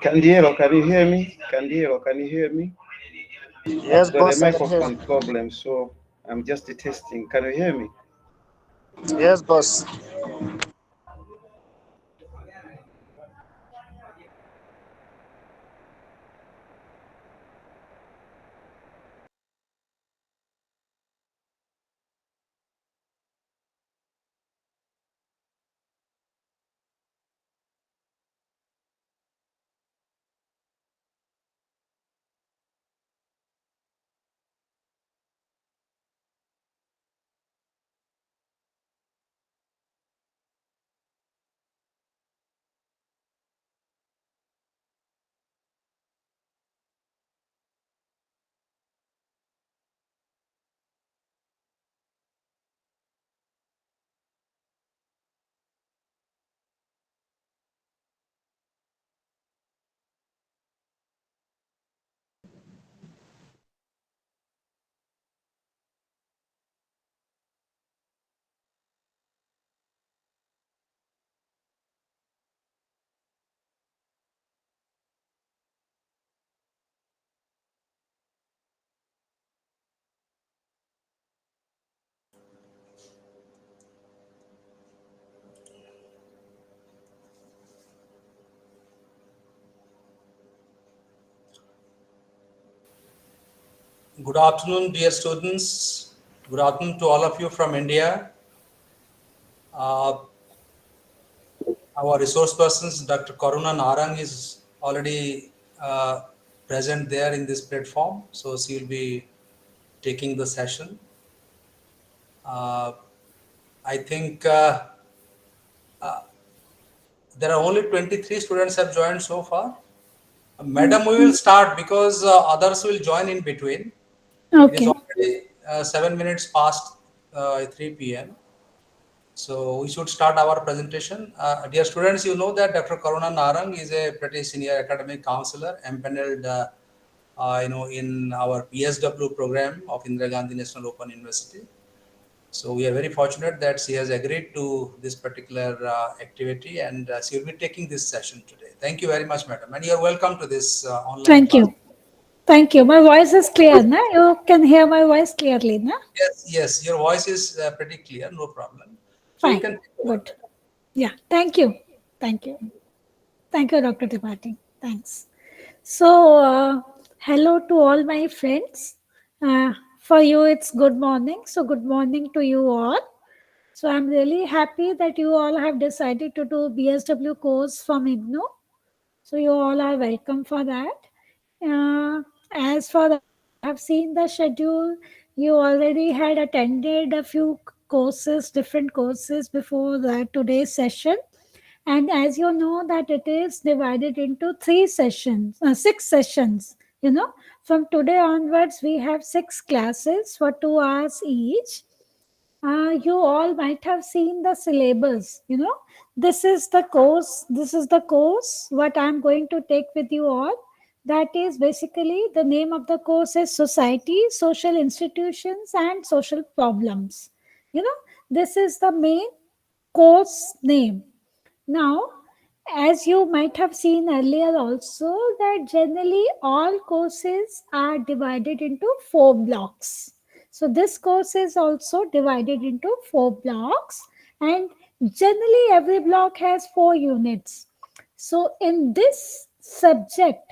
Candiero, can you hear me? Candiero, can you hear me? Yes, I've got a boss, I can hear microphone you. problem, so I'm just testing. Can you hear me? Yes, boss. Good afternoon, dear students. Good afternoon to all of you from India. Uh, our resource persons, Dr. Karuna Narang, is already present there in this platform. So she will be taking the session. Uh, I think there are only 23 students have joined so far. Madam, we will start because others will join in between. It is Okay. already 7 minutes past 3 p.m. So we should start our presentation. Dear students, you know that Dr. Karuna Narang is a pretty senior academic counselor, empaneled, in our BSW program of Indira Gandhi National Open University. So we are very fortunate that she has agreed to this particular activity, and she will be taking this session today. Thank you very much, madam, and you are welcome to this online Thank class. you. Thank you. My voice is clear, na? You can hear my voice clearly, na? Yes, your voice is pretty clear, no problem. So you Fine. can take over. Good. Yeah. Thank you. Thank you. Thank you, Dr. Tripathi. Thanks. So, hello to all my friends. For you, it's good morning. So, good morning to you all. So, I'm really happy that you all have decided to do BSW course from IGNOU. So, you all are welcome for that. As for I have seen the schedule, you already had attended a few courses, different courses before that today's session. And as you know that it is divided into three sessions, six sessions. From today onwards, we have six classes for 2 hours each. You all might have seen the syllabus. This is the course what I'm going to take with you all. That is basically the name of the course is Society, Social Institutions and Social Problems. This is the main course name. Now, as you might have seen earlier also, that generally all courses are divided into four blocks. So this course is also divided into four blocks, and generally every block has 4 units. So in this subject,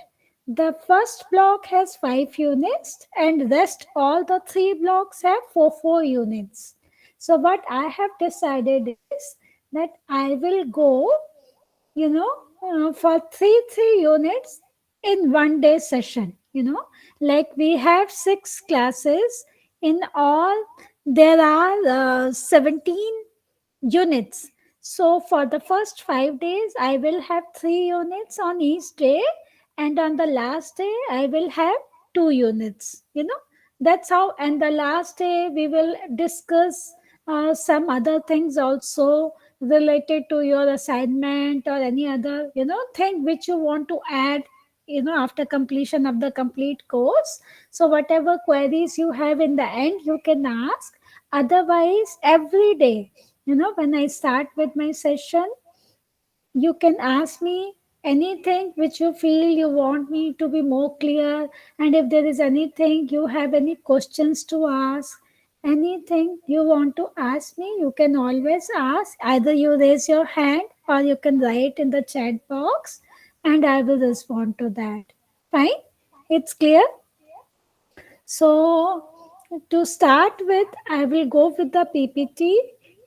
the first block has 5 units and rest all the three blocks have four units. So what I have decided is that I will go, for three units in 1 day session. Like we have six classes in all. There are 17 units. So for the first 5 days, I will have 3 units on each day, and on the last day, I will have 2 units. That's how. And the last day, we will discuss some other things also related to your assignment or any other thing which you want to add after completion of the complete course. So whatever queries you have in the end, you can ask. Otherwise, every day, when I start with my session, you can ask me anything which you feel you want me to be more clear, and if there is anything you have any questions to ask, anything you want to ask me, you can always ask. Either you raise your hand or you can write in the chat box and I will respond to that. Fine? It's clear? So, to start with, I will go with the PPT.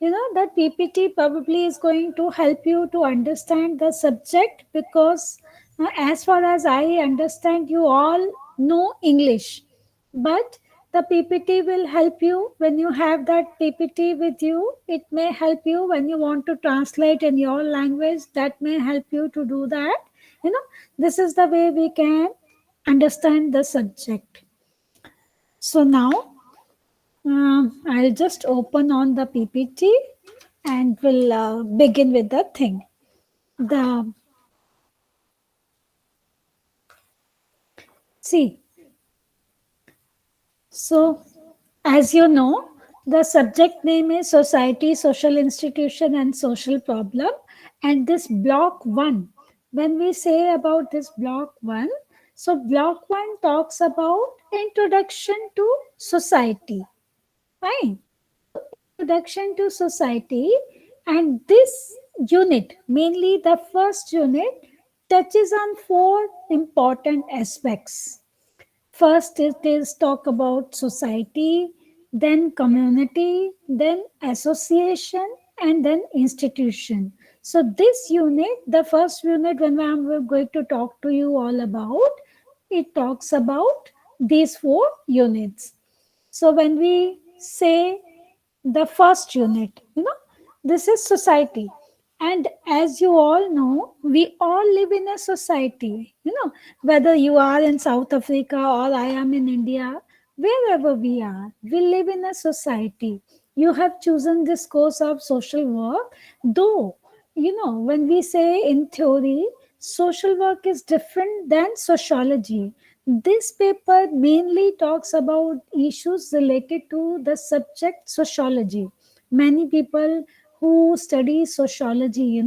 You know, that PPT probably is going to help you to understand the subject because, as far as I understand, you all know English. But the PPT will help you when you have that PPT with you. It may help you when you want to translate in your language. That may help you to do that. You know, this is the way we can understand the subject. So now I'll just open on the PPT and we'll begin with the thing. The see, so as you know, the subject name is Society, Social Institution, and Social Problem. And this block one, when we say about this block one, so block one talks about introduction to society. Fine. Introduction to society, and this unit, mainly the first unit, touches on four important aspects. First, it is talk about society, then community, then association, and then institution. So, this unit, the first unit, when I'm going to talk to you all about, it talks about these four units. So, when we say the first unit, this is society. And as you all know, we all live in a society, whether you are in South Africa or I am in India, wherever we are, we live in a society. You have chosen this course of social work, though, when we say in theory, social work is different than sociology. This paper mainly talks about issues related to the subject sociology. Many people who study sociology,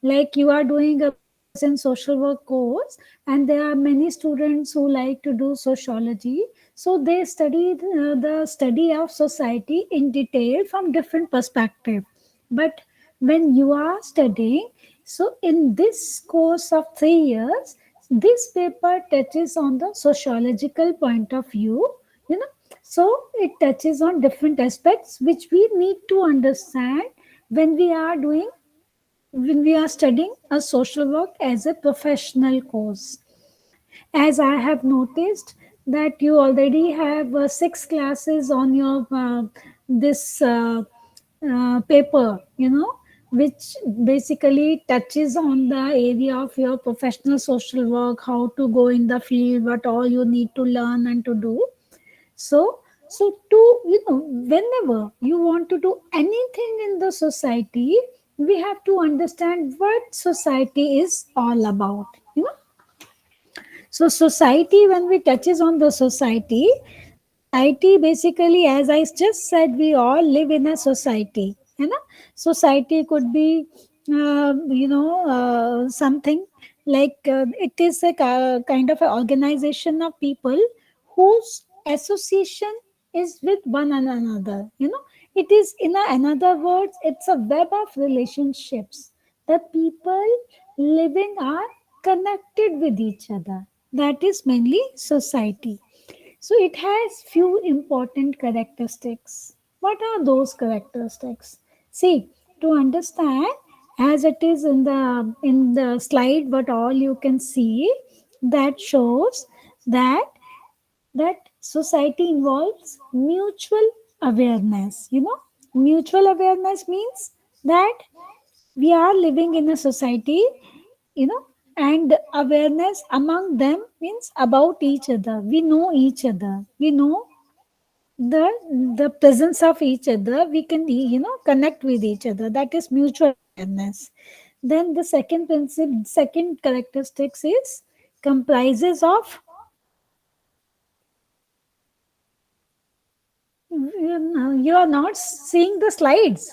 like you are doing a BS in social work course, and there are many students who like to do sociology. So they study the study of society in detail from different perspective. But when you are studying, so in this course of 3 years, this paper touches on the sociological point of view, you know so it touches on different aspects which we need to understand when we are doing when we are studying a social work as a professional course. As I have noticed that you already have 6 classes on your this paper, which basically touches on the area of your professional social work, how to go in the field, what all you need to learn and to do. So to whenever you want to do anything in the society, we have to understand what society is all about. So society, when we touches on the society basically, as I just said, we all live in a society. Society could be, something like it is a kind of an organization of people whose association is with one another. It is, in another words, it's a web of relationships. The people living are connected with each other. That is mainly society. So it has few important characteristics. What are those characteristics? See, to understand, as it is in the slide, but all you can see, that shows that society involves mutual awareness. Mutual awareness means that we are living in a society, you know and awareness among them means about each other. We know each other, we know the the presence of each other, we can connect with each other. That is mutual awareness. Then the second principle, second characteristics is comprises of, you are not seeing the slides.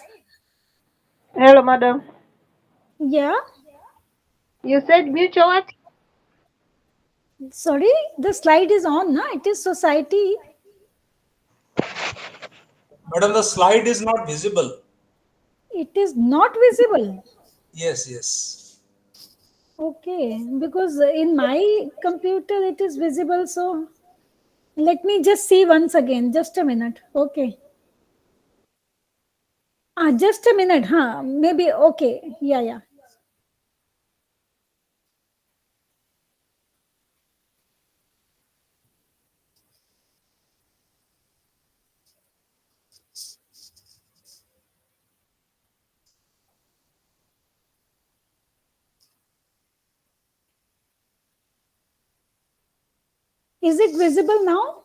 Hello, madam. Yeah. You said mutual what? Sorry, the slide is on, na? It is society. Madam, the slide is not visible. It is not visible. Yes, yes. Okay, because in my computer it is visible. So let me just see once again. Just a minute. Okay. Just a minute. Huh? Maybe. Okay. Yeah, yeah. Is it visible now?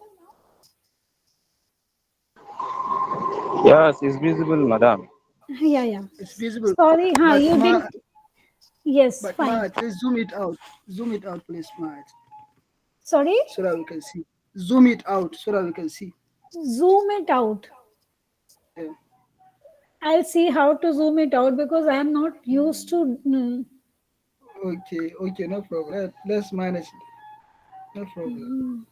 Yes, it's visible, madam. Yeah, yeah. It's visible. Sorry. Huh? But You didn't. Yes. Fine. Please zoom it out. Zoom it out, please, Matt, Sorry. so that we can see. Zoom it out so that we can see. Zoom it out. Yeah. I'll see how to zoom it out because I am not used to. Okay, no problem. Let's manage it. No problem.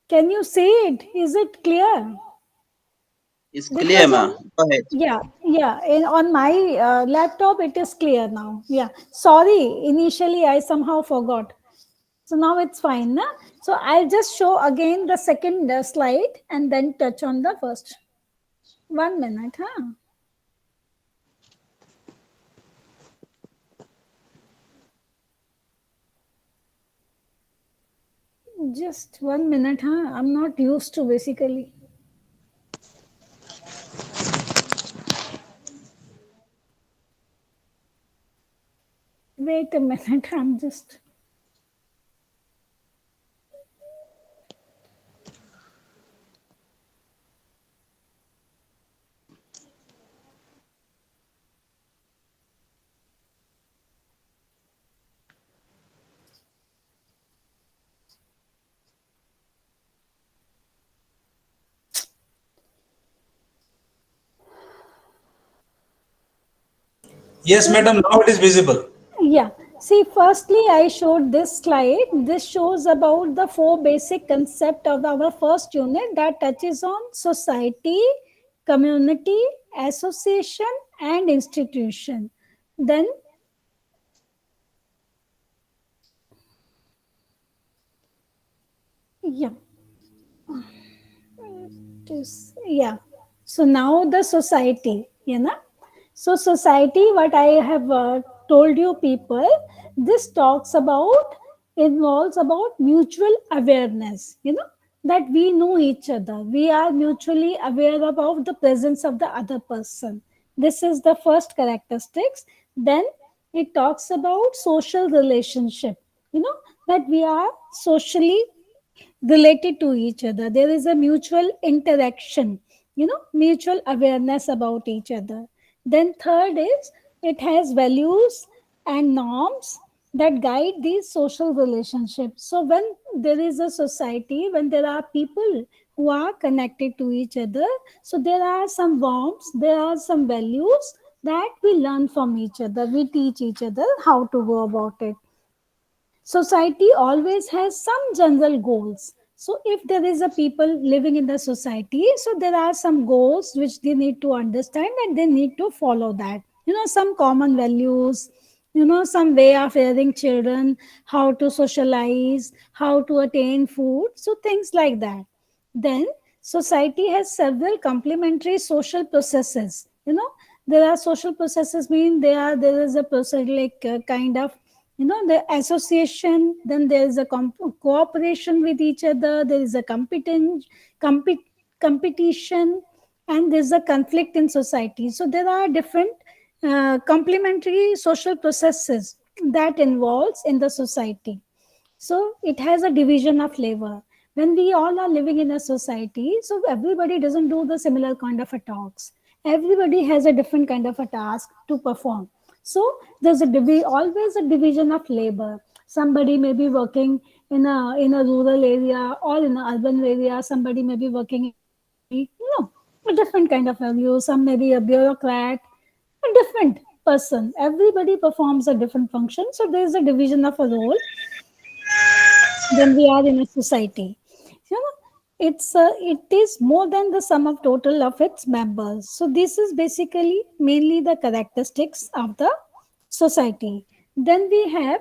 Can you see it? Is it clear? It's clear, Because ma. Go ahead. on my laptop it is clear now. Yeah, sorry, initially I somehow forgot. So now it's fine, na? So I'll just show again the second slide and then touch on the first. 1 minute, huh? Just 1 minute, huh? I'm not used to basically. Wait a minute, I'm just. Yes, madam, now it is visible. Yeah. See, firstly, I showed this slide. This shows about the four basic concept of our first unit that touches on society, community, association, and institution. Then, yeah, yeah. So now the society, So society, what I have told you people, this talks about, involves about mutual awareness, that we know each other. We are mutually aware about the presence of the other person. This is the first characteristics. Then it talks about social relationship, that we are socially related to each other. There is a mutual interaction, mutual awareness about each other. Then third is it has values and norms that guide these social relationships. So when there is a society, when there are people who are connected to each other, so there are some norms, there are some values that we learn from each other. We teach each other how to go about it. Society always has some general goals. So if there is a people living in the society, so there are some goals which they need to understand and they need to follow that, some common values, some way of rearing children, how to socialize, how to attain food, so things like that. Then society has several complementary social processes. There are social processes mean there is a process like kind of, the association. Then there is a cooperation with each other. There is a compet- competition, and there's a conflict in society. So there are different complementary social processes that involves in the society. So it has a division of labor. When we all are living in a society, so everybody doesn't do the similar kind of a talks. Everybody has a different kind of a task to perform. So there's always a division of labor. Somebody may be working in a rural area or in an urban area. Somebody may be working in a city. A different kind of value. Some may be a bureaucrat, a different person. Everybody performs a different function. So there is a division of a role when we are in a society. It is more than the sum of total of its members. So this is basically mainly the characteristics of the society. Then we have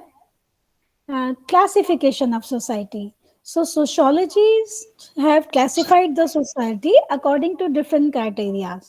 classification of society. So sociologists have classified the society according to different criteria.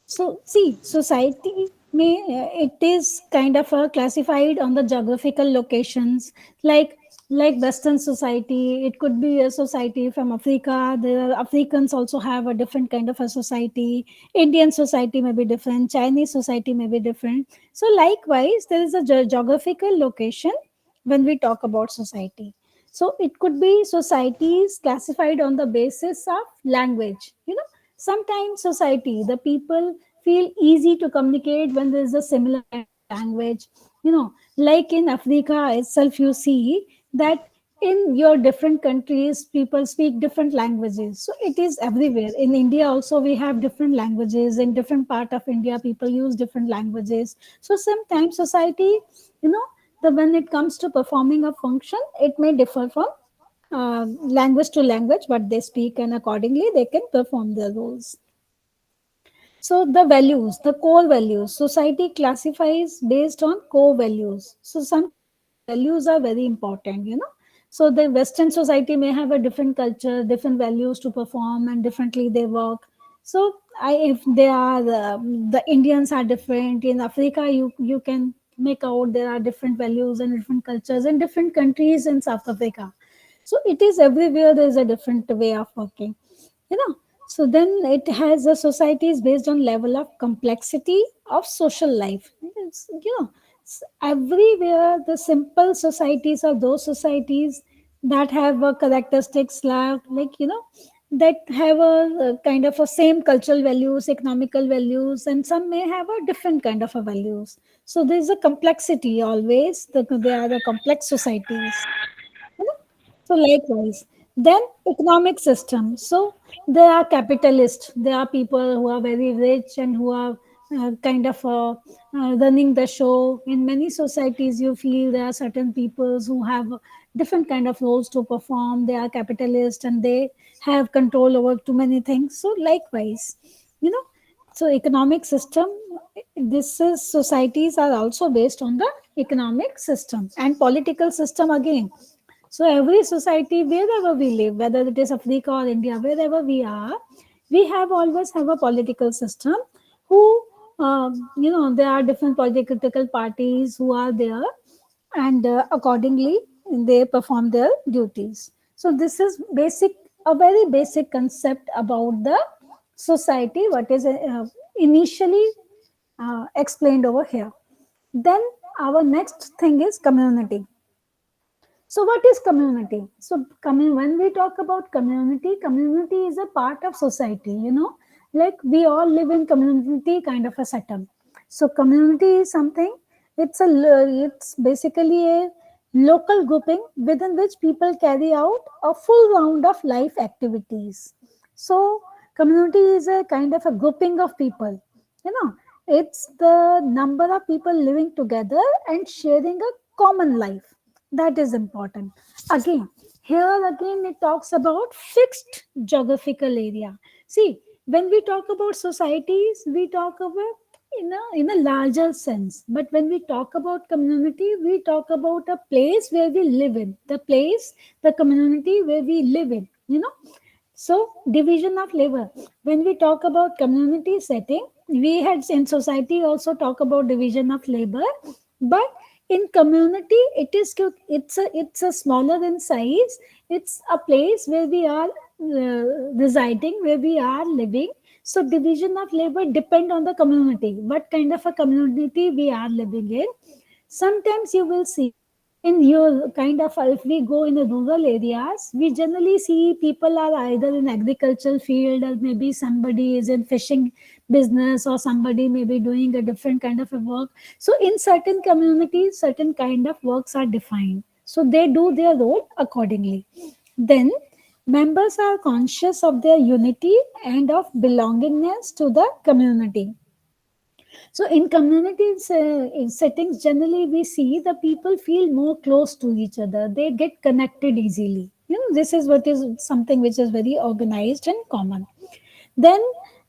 So see, society may it is kind of classified on the geographical locations, like Western society. It could be a society from Africa. The Africans also have a different kind of a society. Indian society may be different. Chinese society may be different. So likewise, there is a geographical location when we talk about society. So it could be societies classified on the basis of language. Sometimes society, the people feel easy to communicate when there is a similar kind of language. Like in Africa itself, you see that in your different countries, people speak different languages. So it is everywhere. In India also, we have different languages. In different part of India, people use different languages. So sometimes society, when it comes to performing a function, it may differ from language to language, what they speak, and accordingly they can perform their roles. So the values, the core values, society classifies based on core values. So sometimes the values are very important. So the Western society may have a different culture, different values to perform, and differently they work. So if they are the Indians are different in Africa, you can make out there are different values and different cultures in different countries in South Africa. So it is everywhere there is a different way of working. you know so then it has a societies based on level of complexity of social life. Everywhere the simple societies are those societies that have a characteristics that have a kind of a same cultural values, economical values, and some may have a different kind of a values. So there's a complexity always. They are the complex societies. you know. So likewise, then economic system. So they are capitalist. There are people who are very rich and who are kind of running the show. In many societies, you feel there are certain peoples who have different kind of roles to perform. They are capitalist and they have control over too many things. So likewise, you know, so economic system. This is societies are also based on the economic system and political system again. So every society, wherever we live, whether it is Africa or India, wherever we are, we have always have a political system who, there are different political parties who are there, and accordingly they perform their duties. So this is a very basic concept about the society, what is initially explained over here. Then our next thing is community. So, what is community? So, when we talk about community, community is a part of society. Like we all live in community kind of a setup. So, community is something. It's basically a local grouping within which people carry out a full round of life activities. So, community is a kind of a grouping of people. You know, it's the number of people living together and sharing a common life. That is important. Again, here again it talks about fixed geographical area. See, when we talk about societies, we talk about in a larger sense. But when we talk about community, we talk about a place where we live in, the community where we live in. So, division of labor. When we talk about community setting, we had in society also talk about division of labor, but in community, it's a smaller in size. It's a place where we are residing, where we are living. So, division of labor depend on the community. What kind of a community we are living in? Sometimes you will see In your kind of, if we go in the rural areas, we generally see people are either in agricultural field, or maybe somebody is in fishing business, or somebody may be doing a different kind of a work. So in certain communities, certain kind of works are defined, so they do their role accordingly. Then members are conscious of their unity and of belongingness to the community. So in communities, in settings, generally we see the people feel more close to each other. They get connected easily. This is what is something which is very organized and common. Then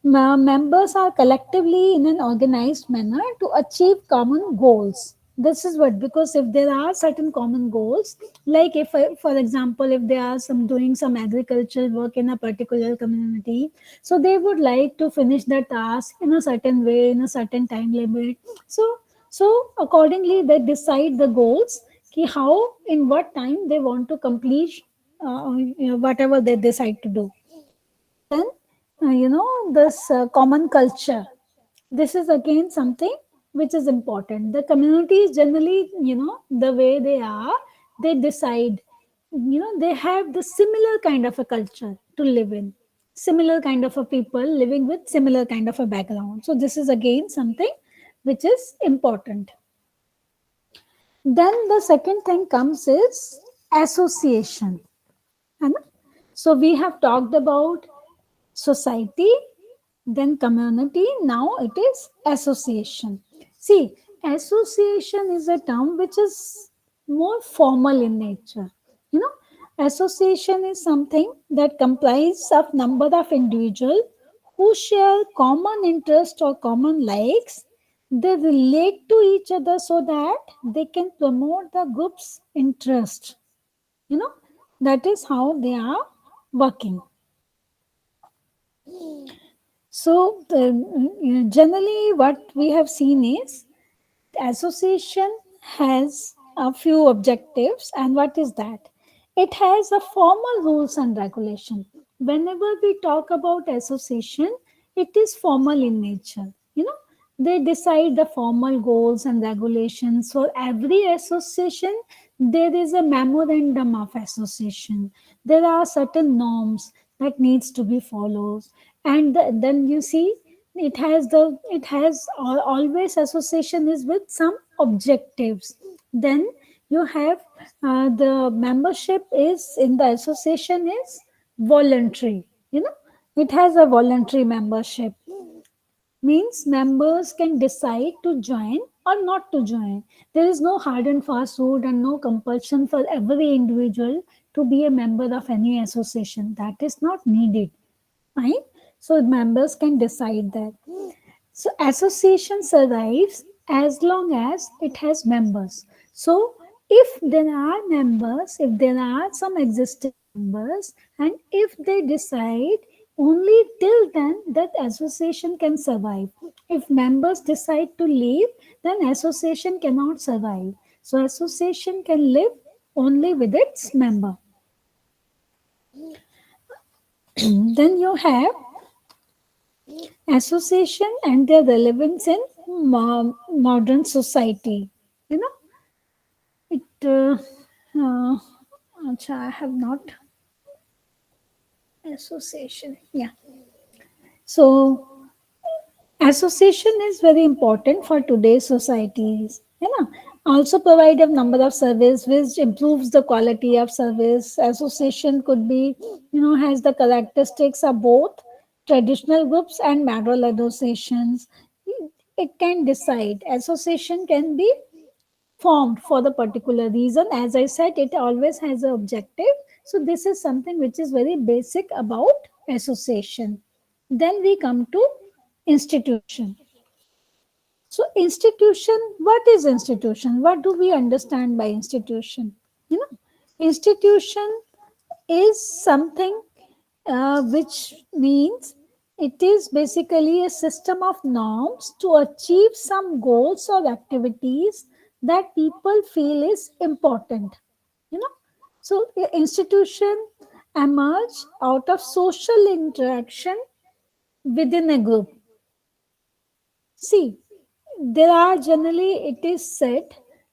members are collectively in an organized manner to achieve common goals. This is what, because if there are certain common goals, like if for example, if they are some doing some agricultural work in a particular community, so they would like to finish the task in a certain way, in a certain time limit. So accordingly they decide the goals, ki how, in what time they want to complete whatever they decide to do. Then, this common culture. This is again something which is important. The communities generally, the way they are, they decide, they have the similar kind of a culture to live in, similar kind of a people living with similar kind of a background. So, this is again something which is important. Then the second thing comes is association. है ना? So we have talked about society, then community, now it is association. See, association is a term which is more formal in nature. Association is something that comprises of number of individuals who share common interest or common likes. They relate to each other so that they can promote the group's interest. you know that is how they are working. So generally what we have seen is association has a few objectives, and what is that? It has a formal rules and regulation. Whenever we talk about association, it is formal in nature. They decide the formal goals and regulations for every association. There is a memorandum of association. There are certain norms that needs to be followed, and then you see it has always association is with some objectives. Then you have the membership is in the association is voluntary. It has a voluntary membership, means members can decide to join or not to join. There is no hard and fast rule and no compulsion for every individual to be a member of any association. That is not needed. Fine. So members can decide that. So association survives as long as it has members. So if there are members, if there are some existing members, and if they decide, only till then that association can survive. If members decide to leave, then association cannot survive. So association can live only with its member. Then you have association and their relevance in modern society. You know, it. I have not association. Yeah. So association is very important for today's societies. Also provide a number of service which improves the quality of service. Association could be, has the characteristics of both traditional groups and manual associations. It can decide. Association can be formed for the particular reason. As I said, it always has an objective. So this is something which is very basic about association. Then we come to institution. So institution, what is institution? What do we understand by institution? Institution is something which means it is basically a system of norms to achieve some goals or activities that people feel is important. You know, so the institution emerge out of social interaction within a group. See, there are generally, it is said,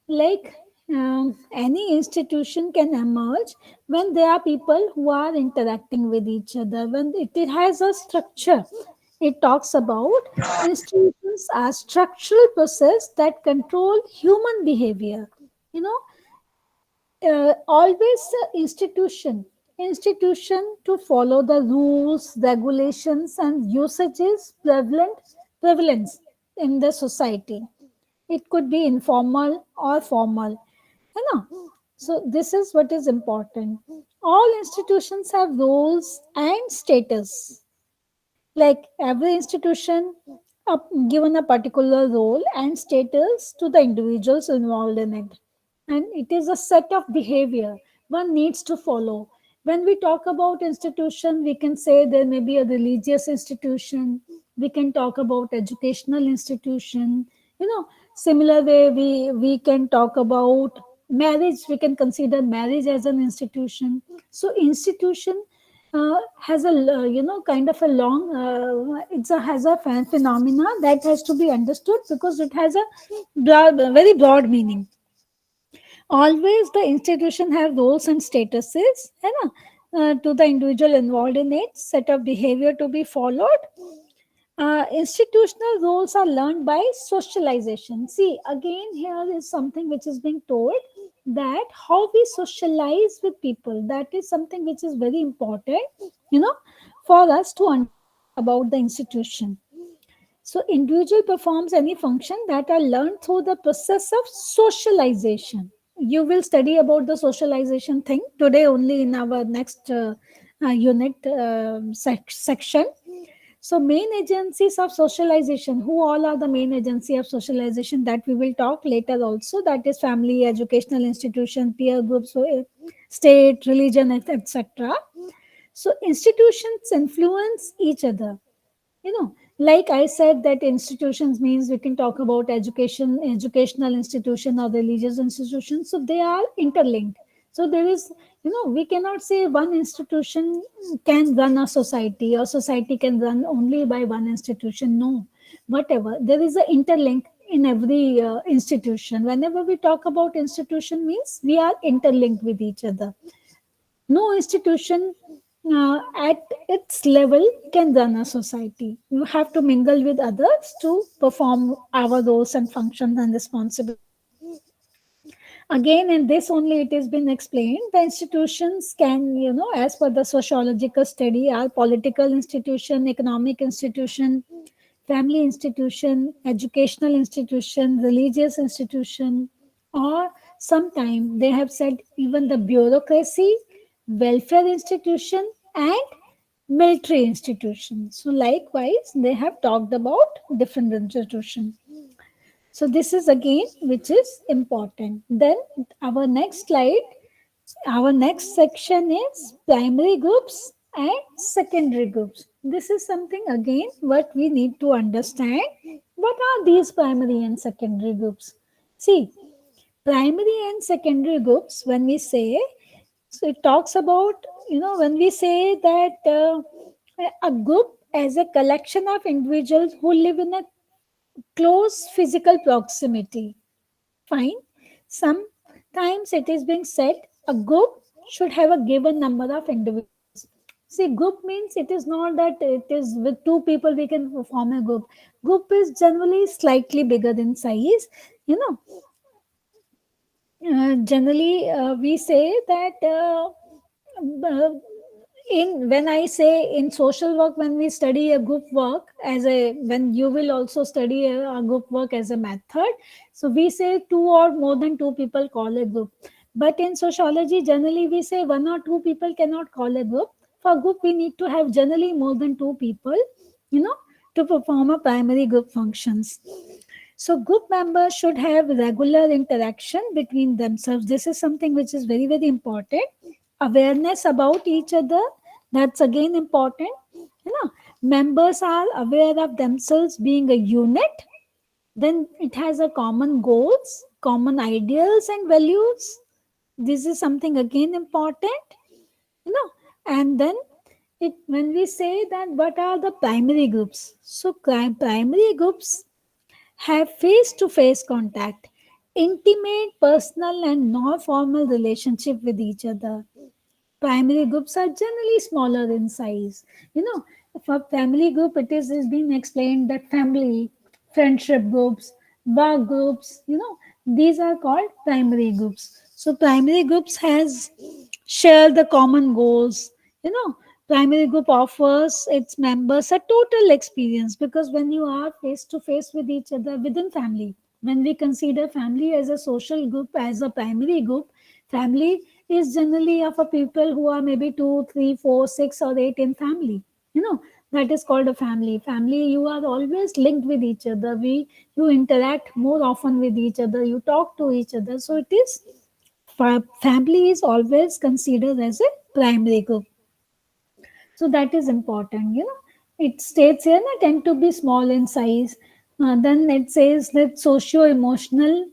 like any institution can emerge when there are people who are interacting with each other, when it has a structure. It talks about institutions as structural process that control human behavior. You know, always institution to follow the rules, regulations, and usages prevalence in the society. It could be informal or formal, you know. So this is what is important. All institutions have roles and status. Like every institution given a particular role and status to the individuals involved in it, and it is a set of behavior one needs to follow. When we talk about institution, we can say there may be a religious institution, we can talk about educational institution, you know. Similar way, we can talk about marriage, we can consider marriage as an institution. So institution has a kind of a long has a phenomena that has to be understood because it has a very broad meaning. Always the institution have roles and statuses, है ना, to the individual involved in it, set of behavior to be followed. Institutional roles are learned by socialization. See, again, here is something which is being told, that how we socialize with people. That is something which is very important, you know, for us to understand about the institution. So, individual performs any function that are learned through the process of socialization. You will study about the socialization thing today only in our next unit section. So, main agencies of socialization. Who all are the main agency of socialization? That we will talk later also. That is family, educational institution, peer groups, state, religion, etc. So, institutions influence each other. You know, like I said, that institutions means we can talk about educational institution or religious institutions. So they are interlinked. So there is, you know, we cannot say one institution can run a society or society can run only by one institution. No, whatever, there is an interlink in every institution. Whenever we talk about institution means we are interlinked with each other. No institution at its level can run a society. You have to mingle with others to perform our roles and functions and responsibilities. Again, in this only it has been explained, the institutions can, you know, as per the sociological study, are political institution, economic institution, family institution, educational institution, religious institution, or sometime they have said even the bureaucracy, welfare institution, and military institution. So likewise, they have talked about different institutions. So this is again which is important. Then our next slide, our next section is primary groups and secondary groups. This is something again what we need to understand. What are these primary and secondary groups? See, primary and secondary groups, when we say, so it talks about, you know, when we say that a group as a collection of individuals who live in a close physical proximity. Fine. Sometimes it is being said a group should have a given number of individuals. See, group means it is not that it is with two people we can form a group. Group is generally slightly bigger in size. You know, generally we say that uh, in when I say in social work, when we study a group work as a, when you will also study a group work as a method, so we say two or more than two people call a group. But in sociology, generally we say one or two people cannot call a group. For group, we need to have generally more than two people, you know, to perform a primary group functions. So group members should have regular interaction between themselves. This is something which is very, very important. Awareness about each other, that's again important. You know, members are aware of themselves being a unit. Then it has a common goals, common ideals and values. This is something again important. You know, and then it, when we say that what are the primary groups? So primary groups have face to face contact, intimate, personal, and non-formal relationship with each other. Primary groups are generally smaller in size. For family group, it is being explained that family, friendship groups, work groups, these are called primary groups. So primary groups has share the common goals. Primary group offers its members a total experience, because when you are face to face with each other within family, when we consider family as a social group, as a primary group, family is generally of a people who are maybe two, three, four, six, or eight in family. You know that is called a family. Family, you are always linked with each other. You interact more often with each other. You talk to each other. So it is family is always considered as a primary group. So that is important. It states here that tend to be small in size. Then it says that socio-emotional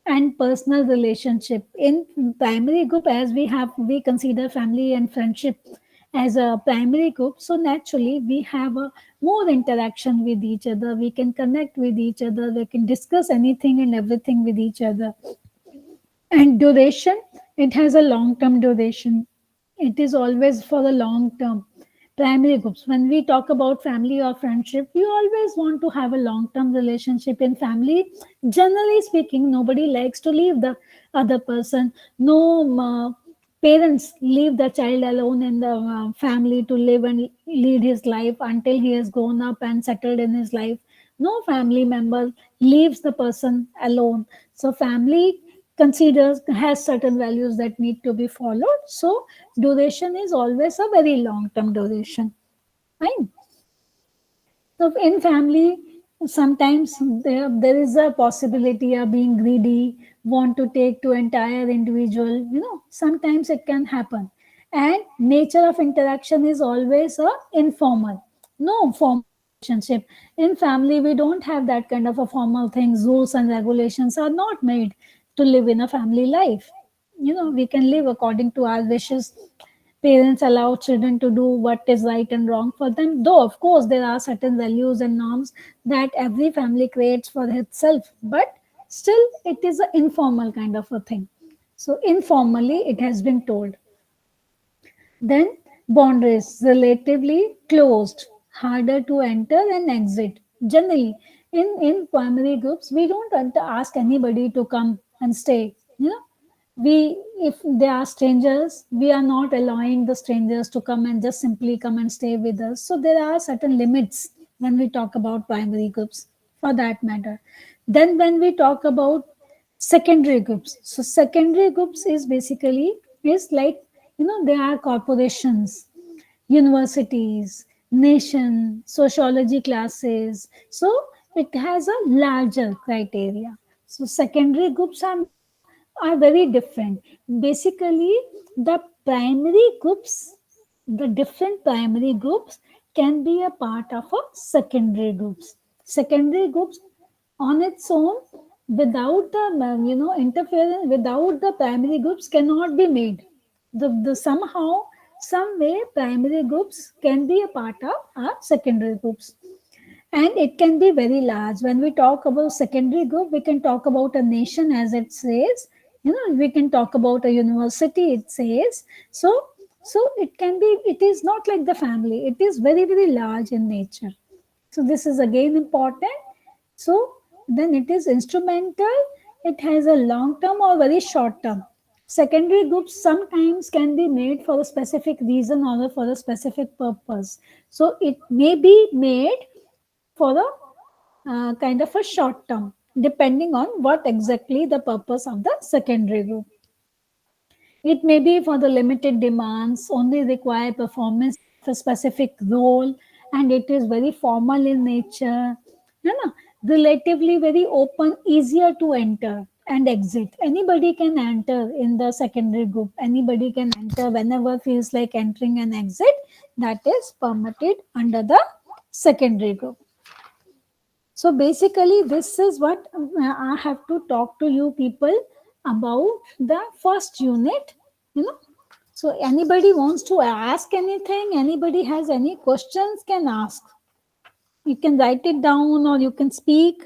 and personal relationship in primary group, as we consider family and friendship as a primary group. So naturally we have a more interaction with each other. We can connect with each other. We can discuss anything and everything with each other. And duration, it has a long term duration. It is always for the long term. Primary groups, when we talk about family or friendship, we always want to have a long term relationship. In family, generally speaking, nobody likes to leave the other person. No parents leave the child alone in the family to live and lead his life until he has grown up and settled in his life. No family member leaves the person alone. So family considers, has certain values that need to be followed. So duration is always a very long term duration. Fine. So in family, sometimes there is a possibility of being greedy, want to take to entire individual. Sometimes it can happen. And nature of interaction is always a informal, no formal relationship. In family, we don't have that kind of a formal things. Rules and regulations are not made to live in a family life. We can live according to our wishes. Parents allow children to do what is right and wrong for them, though of course there are certain values and norms that every family creates for itself, but still it is an informal kind of a thing. So informally it has been told. Then boundaries relatively closed, harder to enter and exit. Generally, in primary groups, we don't want to ask anybody to come and stay. We, if they are strangers, we are not allowing the strangers to come and just simply come and stay with us. So there are certain limits when we talk about primary groups, for that matter. Then when we talk about secondary groups, so secondary groups is basically is like, there are corporations, universities, nation, sociology classes. So it has a larger criteria. So secondary groups are very different. Basically, the primary groups, the different primary groups can be a part of a secondary groups. Secondary groups on its own, without the interference, without the primary groups cannot be made. The somehow, some way, primary groups can be a part of our secondary groups, and it can be very large. When we talk about secondary group, we can talk about a nation, as it says. We can talk about a university, it says. So it can be, it is not like the family, it is very, very large in nature. So this is again important. So then it is instrumental. It has a long term or very short term. Secondary groups sometimes can be made for a specific reason or for a specific purpose. So it may be made for a kind of a short term, depending on what exactly the purpose of the secondary group. It may be for the limited demands, only require performance of a specific role, and it is very formal in nature. Relatively very open, easier to enter and exit. Anybody can enter in the secondary group. Anybody can enter whenever feels like entering and exit. That is permitted under the secondary group. So basically, this is what I have to talk to you people about the first unit. So anybody wants to ask anything, anybody has any questions can ask. You can write it down or you can speak.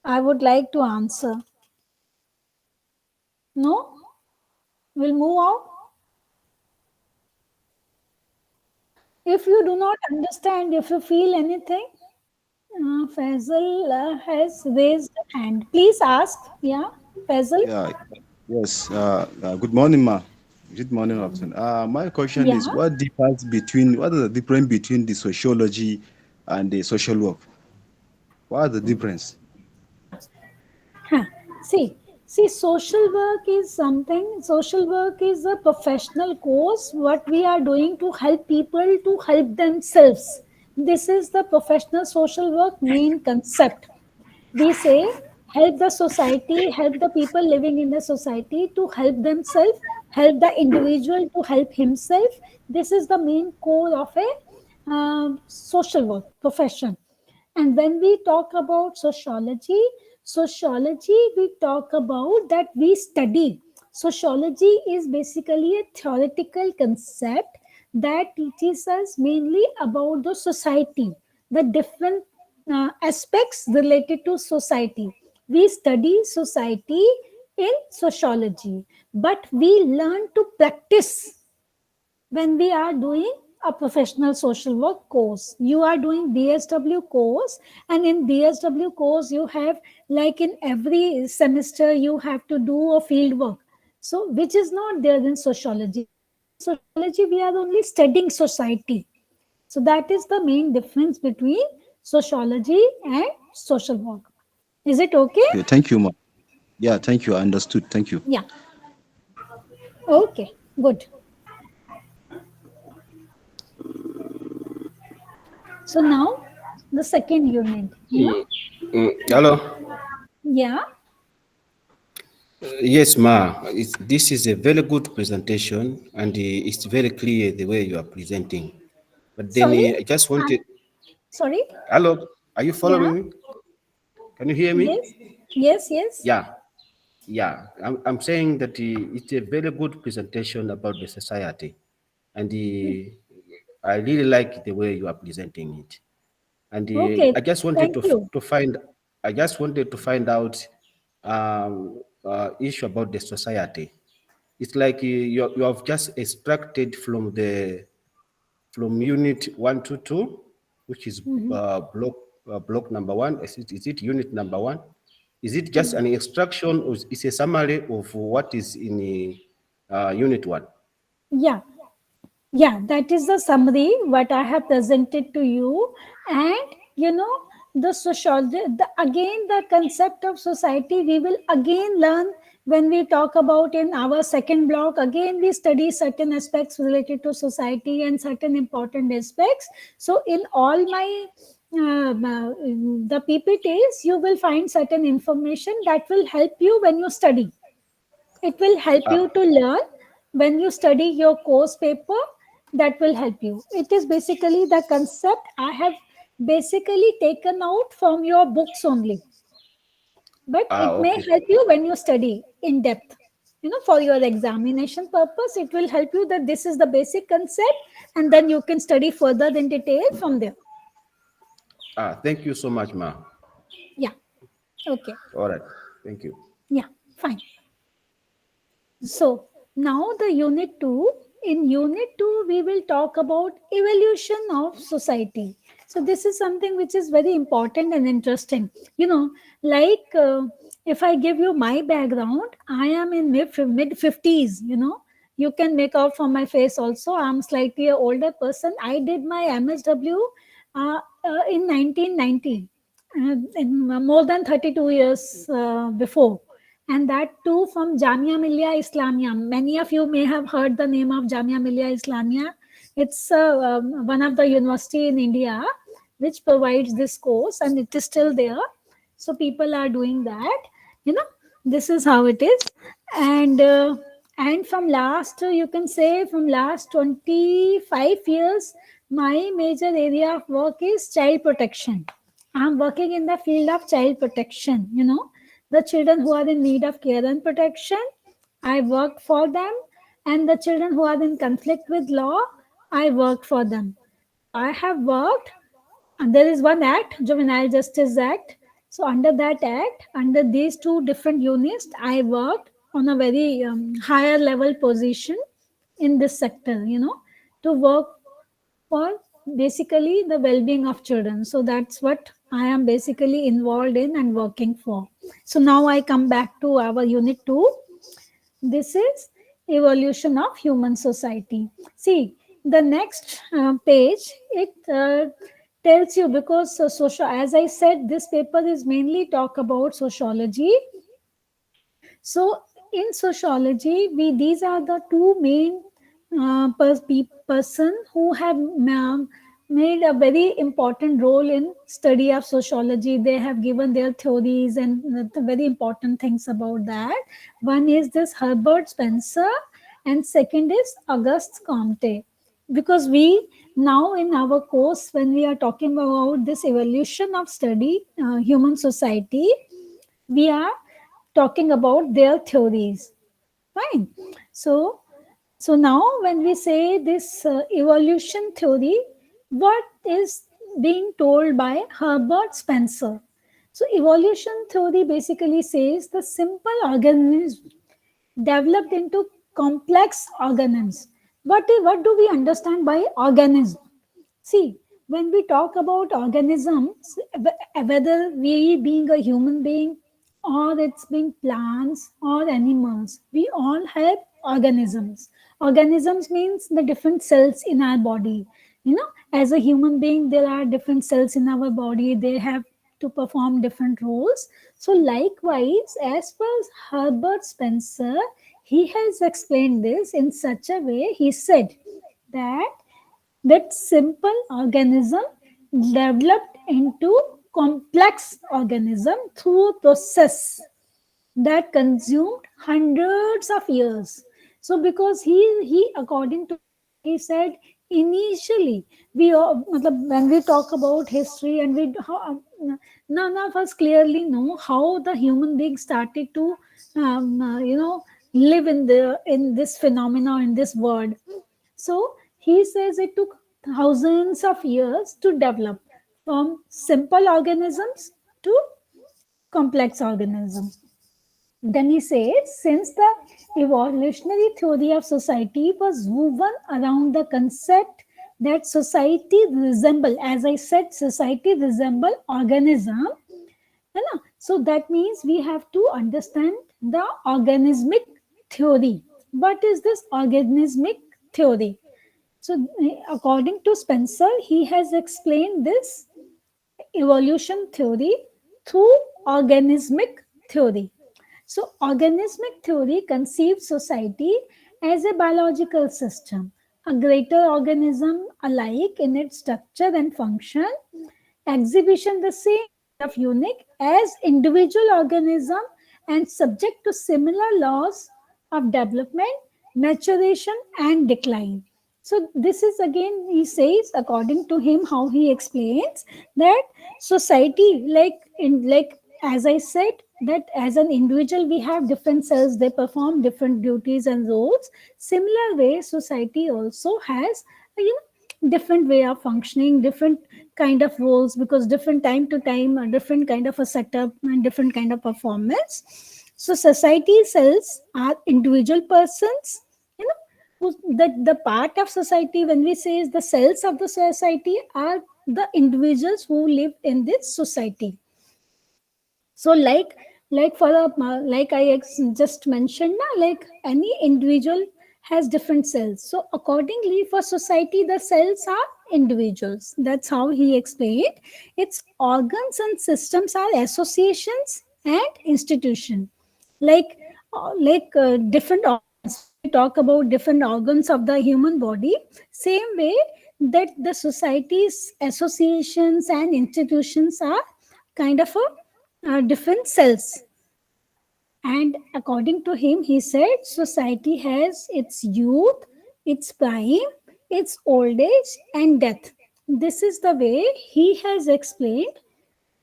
I would like to answer. No? We'll move out. If you do not understand, if you feel anything, Faisal has raised a hand. Please ask. Yeah, Faisal. Yeah, yes. Good morning, ma. Good morning, afternoon. My question Yeah. is, what is the difference between the sociology and the social work? What is the difference? Huh. See, social work is something. Social work is a professional course. What we are doing to help people to help themselves. This is the professional social work main concept. We say help the society, help the people living in the society to help themselves, help the individual to help himself. This is the main core of a social work profession. And when we talk about sociology, we talk about that we study. Sociology is basically a theoretical concept that teaches us mainly about the society, the different aspects related to society. We study society in sociology, but we learn to practice when we are doing a professional social work course. You are doing BSW course, and in BSW course you have, like in every semester you have to do a field work, so which is not there in sociology. In sociology we are only studying society. So that is the main difference between sociology and social work. Is it okay? Okay, thank you, ma. Yeah, thank you. I understood. Thank you. Yeah. Okay, good. So now the second unit, Hello. yeah. Yes, ma. This is a very good presentation, and it's very clear the way you are presenting. But then Sorry, I just wanted. I'm sorry. Hello, are you Yeah. following me? Can you hear me? Yes. Yes. Yes. Yeah, yeah. I'm saying that it's a very good presentation about the society, and I really like the way you are presenting it. And Okay. I just wanted Thank you. I just wanted to find out issue about the society. It's like you have just extracted from unit 122, which is Mhm. block number one. Is it unit number one? Is it just an extraction, or is a summary of what is in unit one? Yeah. Yeah, that is the summary what I have presented to you. And the sociology, again, the concept of society, we will again learn when we talk about in our second block. Again, we study certain aspects related to society and certain important aspects. So, in all my the PPTs, you will find certain information that will help you when you study. It will help you Ah, to learn when you study your course paper. That will help you. It is basically the concept I have basically taken out from your books only, but it may okay. help you when you study in depth. For your examination purpose, it will help you that this is the basic concept, and then you can study further in detail from there. Thank you so much, ma. Yeah. Okay. All right. Thank you. Yeah. Fine. So now the unit 2. In unit 2, we will talk about evolution of society. So this is something which is very important and interesting. Like if I give you my background, I am in mid 50s. You can make out from my face also. I'm slightly a older person. I did my MSW in 1990, in more than 32 years before, and that too from Jamia Millia Islamia. Many of you may have heard the name of Jamia Millia Islamia. It's one of the university in India which provides this course, and it is still there. So people are doing that. You know, this is how it is, and from last you can say from last 25 years, my major area of work is child protection. I'm working in the field of child protection. The children who are in need of care and protection, I work for them, and the children who are in conflict with law, I work for them. So I have worked, and there is one act, Juvenile Justice Act. So under that act, under these two different units, I worked on a very higher level position in this sector, to work for basically the well-being of children. So that's what I am basically involved in and working for. So now I come back to our unit 2. This is evolution of human society. See, the next page, it tells you, because social, as I said, this paper is mainly talk about sociology. So in sociology, we these are the two main person who have made a very important role in study of sociology. They have given their theories and the very important things about that. One is this Herbert Spencer, and second is Auguste Comte. Because we now in our course, when we are talking about this evolution of study, human society, we are talking about their theories. Fine. So now when we say this evolution theory, what is being told by Herbert Spencer? So evolution theory basically says the simple organism developed into complex organisms. What do we understand by organism? See, when we talk about organisms, whether we being a human being or it's being plants or animals, we all have organisms. Organisms means the different cells in our body. As a human being, there are different cells in our body. They have to perform different roles. So, likewise, as per Herbert Spencer, he has explained this in such a way. He said that simple organism developed into complex organism through a process that consumed hundreds of years. So because he according to he said, initially we all, when we talk about history, and none of us clearly know how the human being started to live in this phenomena, in this world. So he says it took thousands of years to develop from simple organisms to complex organisms. Then he says, since the evolutionary theory of society was woven around the concept that society resemble, as I said, society resemble organism. So that means we have to understand the organismic theory. What is this organismic theory? So, according to Spencer, he has explained this evolution theory through organismic theory. So, organismic theory conceives society as a biological system, a greater organism alike in its structure and function, exhibition the same of unique as individual organism and subject to similar laws of development, maturation, and decline. So this is again, he says, according to him, how he explains that society, like as I said, that as an individual we have different cells, they perform different duties and roles. Similar way, society also has different way of functioning, different kind of roles, because different time to time, a different kind of a setup and different kind of performance. So society cells are individual persons, the part of society, when we say is the cells of the society, are the individuals who live in this society. So like for a like I just mentioned now, like any individual has different cells. So accordingly, for society, the cells are individuals. That's how he explained. Its organs and systems are associations and institution. Different organs, when we talk about different organs of the human body, same way that the society's associations and institutions are kind of a different cells. And according to him, he said society has its youth, its prime, its old age, and death. This is the way he has explained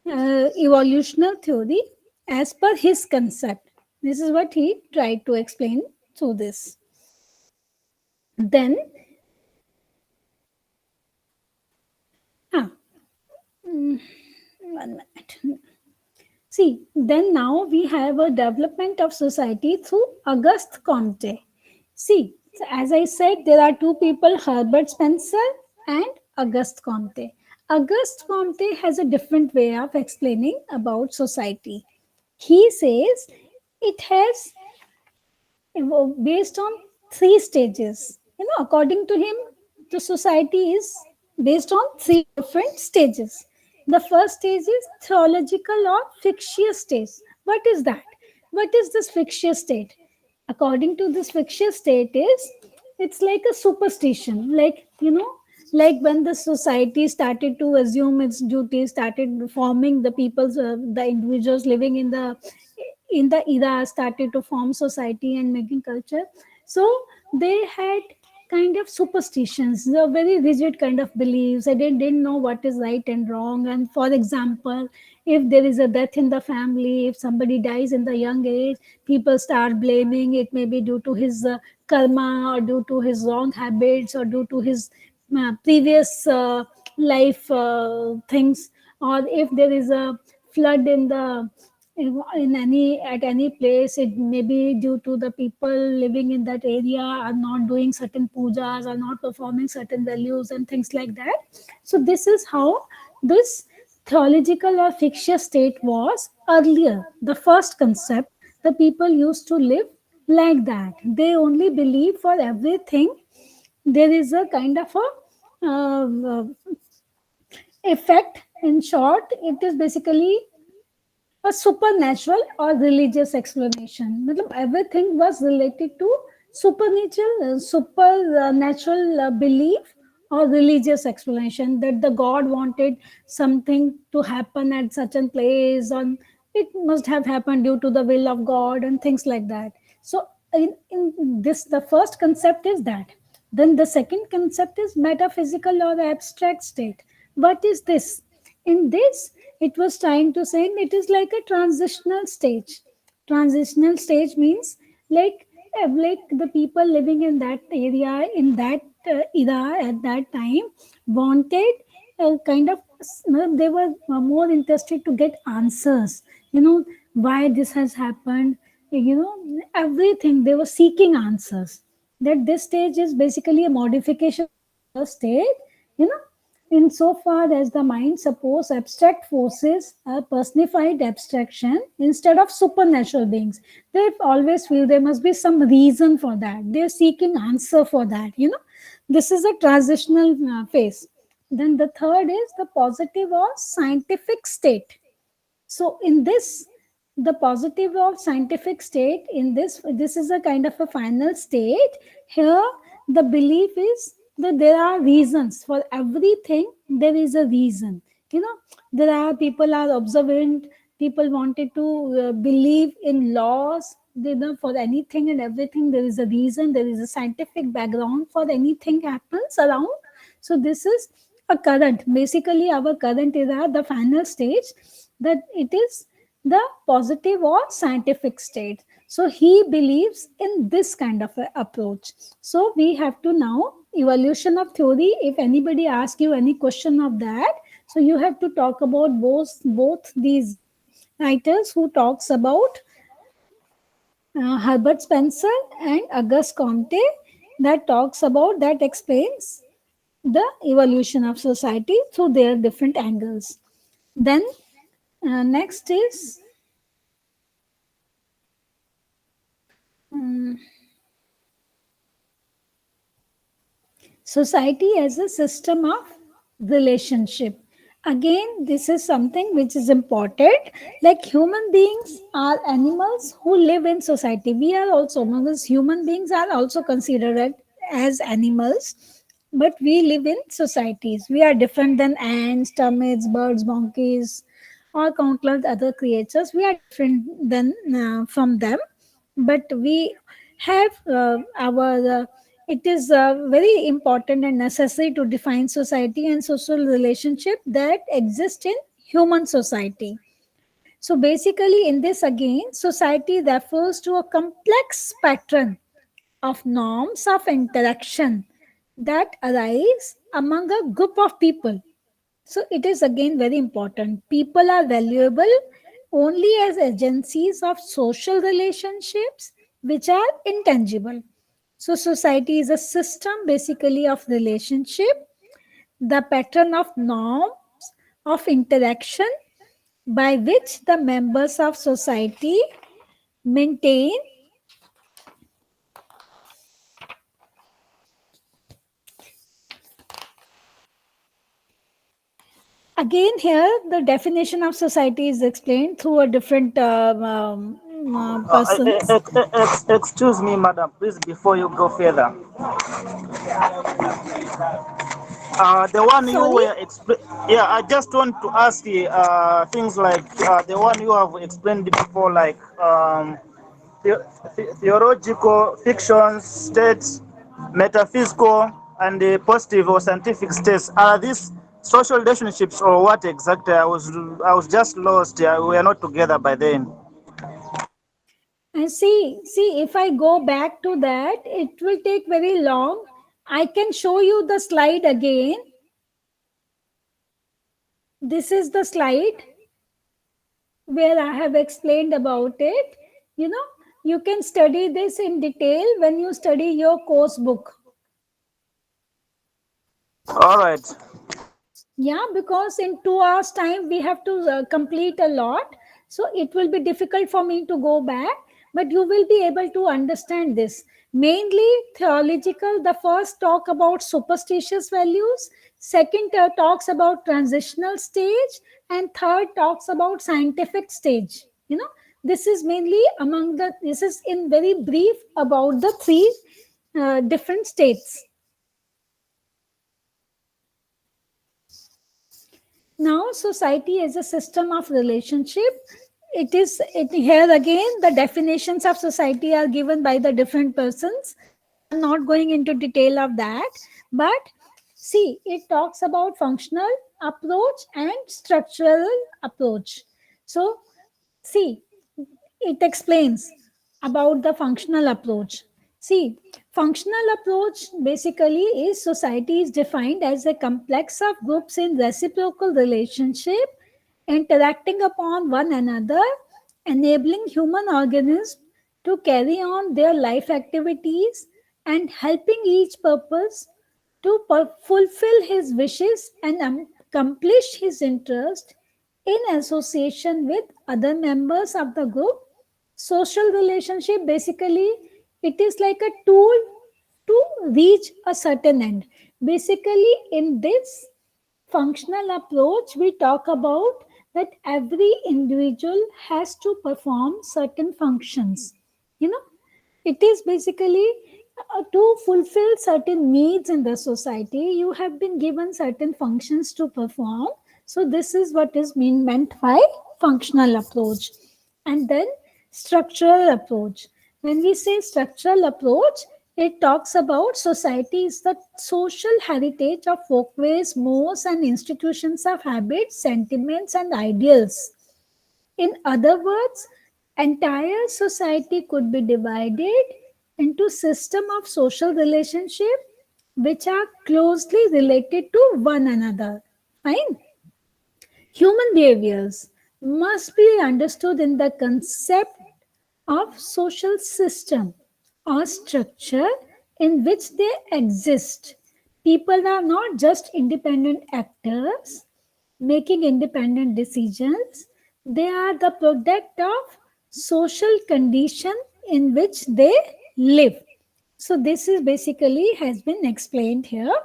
evolutionary theory as per his concept. This is what he tried to explain through this. Then, ah, 1 minute. See, then now we have a development of society through Auguste Comte. See, so as I said, there are two people, Herbert Spencer and Auguste Comte. Auguste Comte has a different way of explaining about society. He says it has based on three stages. According to him, the society is based on three different stages. The first stage is theological or fictitious stage. What is that? What is this fictitious state? According to this fictitious state is it's like a superstition, like when the society started to assume its duties, started forming the people's, the individuals living in the era started to form society and making culture. So they had kind of superstitions, the very rigid kind of beliefs. They didn't know what is right and wrong. And for example, if there is a death in the family, if somebody dies in the young age, people start blaming it, maybe due to his karma, or due to his wrong habits, or due to his previous life things. Or if there is a flood in any at any place, it may be due to the people living in that area are not doing certain pujas, are not performing certain values and things like that. So this is how this theological or fictitious state was earlier. The first concept, the people used to live like that. They only believe for everything there is a kind of a effect. In short, it is basically a supernatural or religious explanation. मतलब everything was related to supernatural belief or religious explanation, that the God wanted something to happen at such a place, and it must have happened due to the will of God and things like that. So in this, the first concept is that. Then the second concept is metaphysical or abstract state. What is this? In this, it was trying to say it is like a transitional stage. Transitional stage means like the people living in that area, in that era at that time, wanted kind of, they were more interested to get answers. Why this has happened. Everything they were seeking answers. That this stage is basically a modification of the first stage. You know, insofar as the mind suppose abstract forces are personified abstraction instead of supernatural beings, they always feel there must be some reason for that. They're seeking answer for that. This is a transitional phase. Then the third is the positive or scientific state. So in this, the positive or scientific state, in this is a kind of a final state. Here the belief is that there are reasons for everything. There is a reason. There are people are observant. People wanted to believe in laws. For anything and everything there is a reason. There is a scientific background for anything happens around. So this is a current, basically our current era, the final stage, that it is the positive or scientific state. So he believes in this kind of a approach. So we have to now evolution of theory. If anybody asks you any question of that, so you have to talk about both these writers who talks about Herbert Spencer and Auguste Comte, that talks about, that explains the evolution of society through their different angles. Then next is society as a system of relationship. Again, this is something which is important. Like human beings are animals who live in society. We are also, because human beings are also considered as animals, but we live in societies. We are different than ants, termites, birds, monkeys, or countless other creatures. We are different than from them, but we have our it is very important and necessary to define society and social relationship that exist in human society. So basically in this again, society refers to a complex pattern of norms of interaction that arise among a group of people. So it is again very important. People are valuable only as agencies of social relationships which are intangible. So, society is a system basically of relationship, the pattern of norms of interaction by which the members of society maintain again here the definition of society is explained through a different persons. Excuse me, madam, please, before you go further. The one you Sorry. were yeah, I just want to ask you things like the one you have explained before, like theological fictions, states, metaphysical, and the positive or scientific states. Are these social relationships or what exactly? I was just lost. Yeah, we are not together by then. And see, if I go back to that, it will take very long. I can show you the slide again. This is the slide where I have explained about it. You know, you can study this in detail when you study your course book. All right. Yeah, because in 2 hours time we have to complete a lot, so it will be difficult for me to go back, but you will be able to understand this. Mainly theological, the first talk about superstitious values, second talks about transitional stage, and third talks about scientific stage. You know, this is mainly among the, this is in very brief about the three different states. Now, society is a system of relationship. Here again, the definitions of society are given by the different persons. I'm not going into detail of that, but see, it talks about functional approach and structural approach. So, see, it explains about the functional approach. See, functional approach basically is society is defined as a complex of groups in reciprocal relationship interacting upon one another, enabling human organisms to carry on their life activities and helping each purpose to fulfill his wishes and accomplish his interest in association with other members of the group. Social relationship basically, it is like a tool to reach a certain end. Basically, in this functional approach, we talk about that every individual has to perform certain functions. You know, it is basically to fulfill certain needs in the society. You have been given certain functions to perform. So this is what is meant by functional approach. And then structural approach. When we say structural approach, it talks about society is the social heritage of folkways, mores, and institutions of habits, sentiments, and ideals. In other words, entire society could be divided into system of social relationship which are closely related to one another. Fine. Human behaviors must be understood in the concept of social system or structure in which they exist. People are not just independent actors making independent decisions. They are the product of social condition in which they live. So this is basically has been explained here.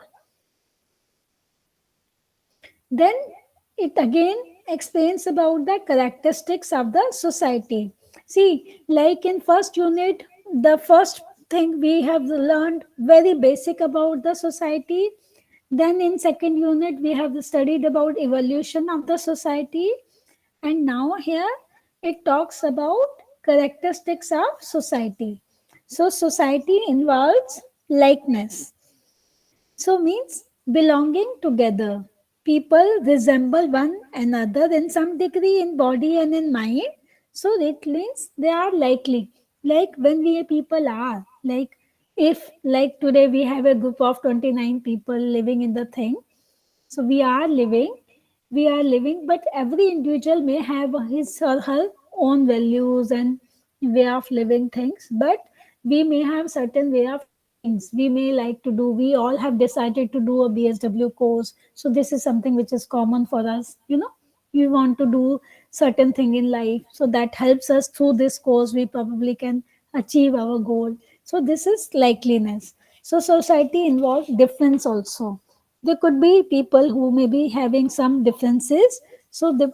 Then it again explains about the characteristics of the society. See, like in first unit, the first thing we have learned very basic about the society. Then in second unit, we have studied about evolution of the society. And now here it talks about characteristics of society. So society involves likeness. So means belonging together. People resemble one another in some degree in body and in mind. So it means they are likely. Like when we people are. Like if like today we have a group of 29 people living in the thing. So we are living. we are living, but every individual may have his or her own values and way of living things, but we may have certain way of things we may like to do. We all have decided to do a BSW course, so this is something which is common for us. We want to do certain thing in life, so that helps us through this course. We probably can achieve our goal. So this is likeliness. So society involves difference also. There could be people who may be having some differences, so the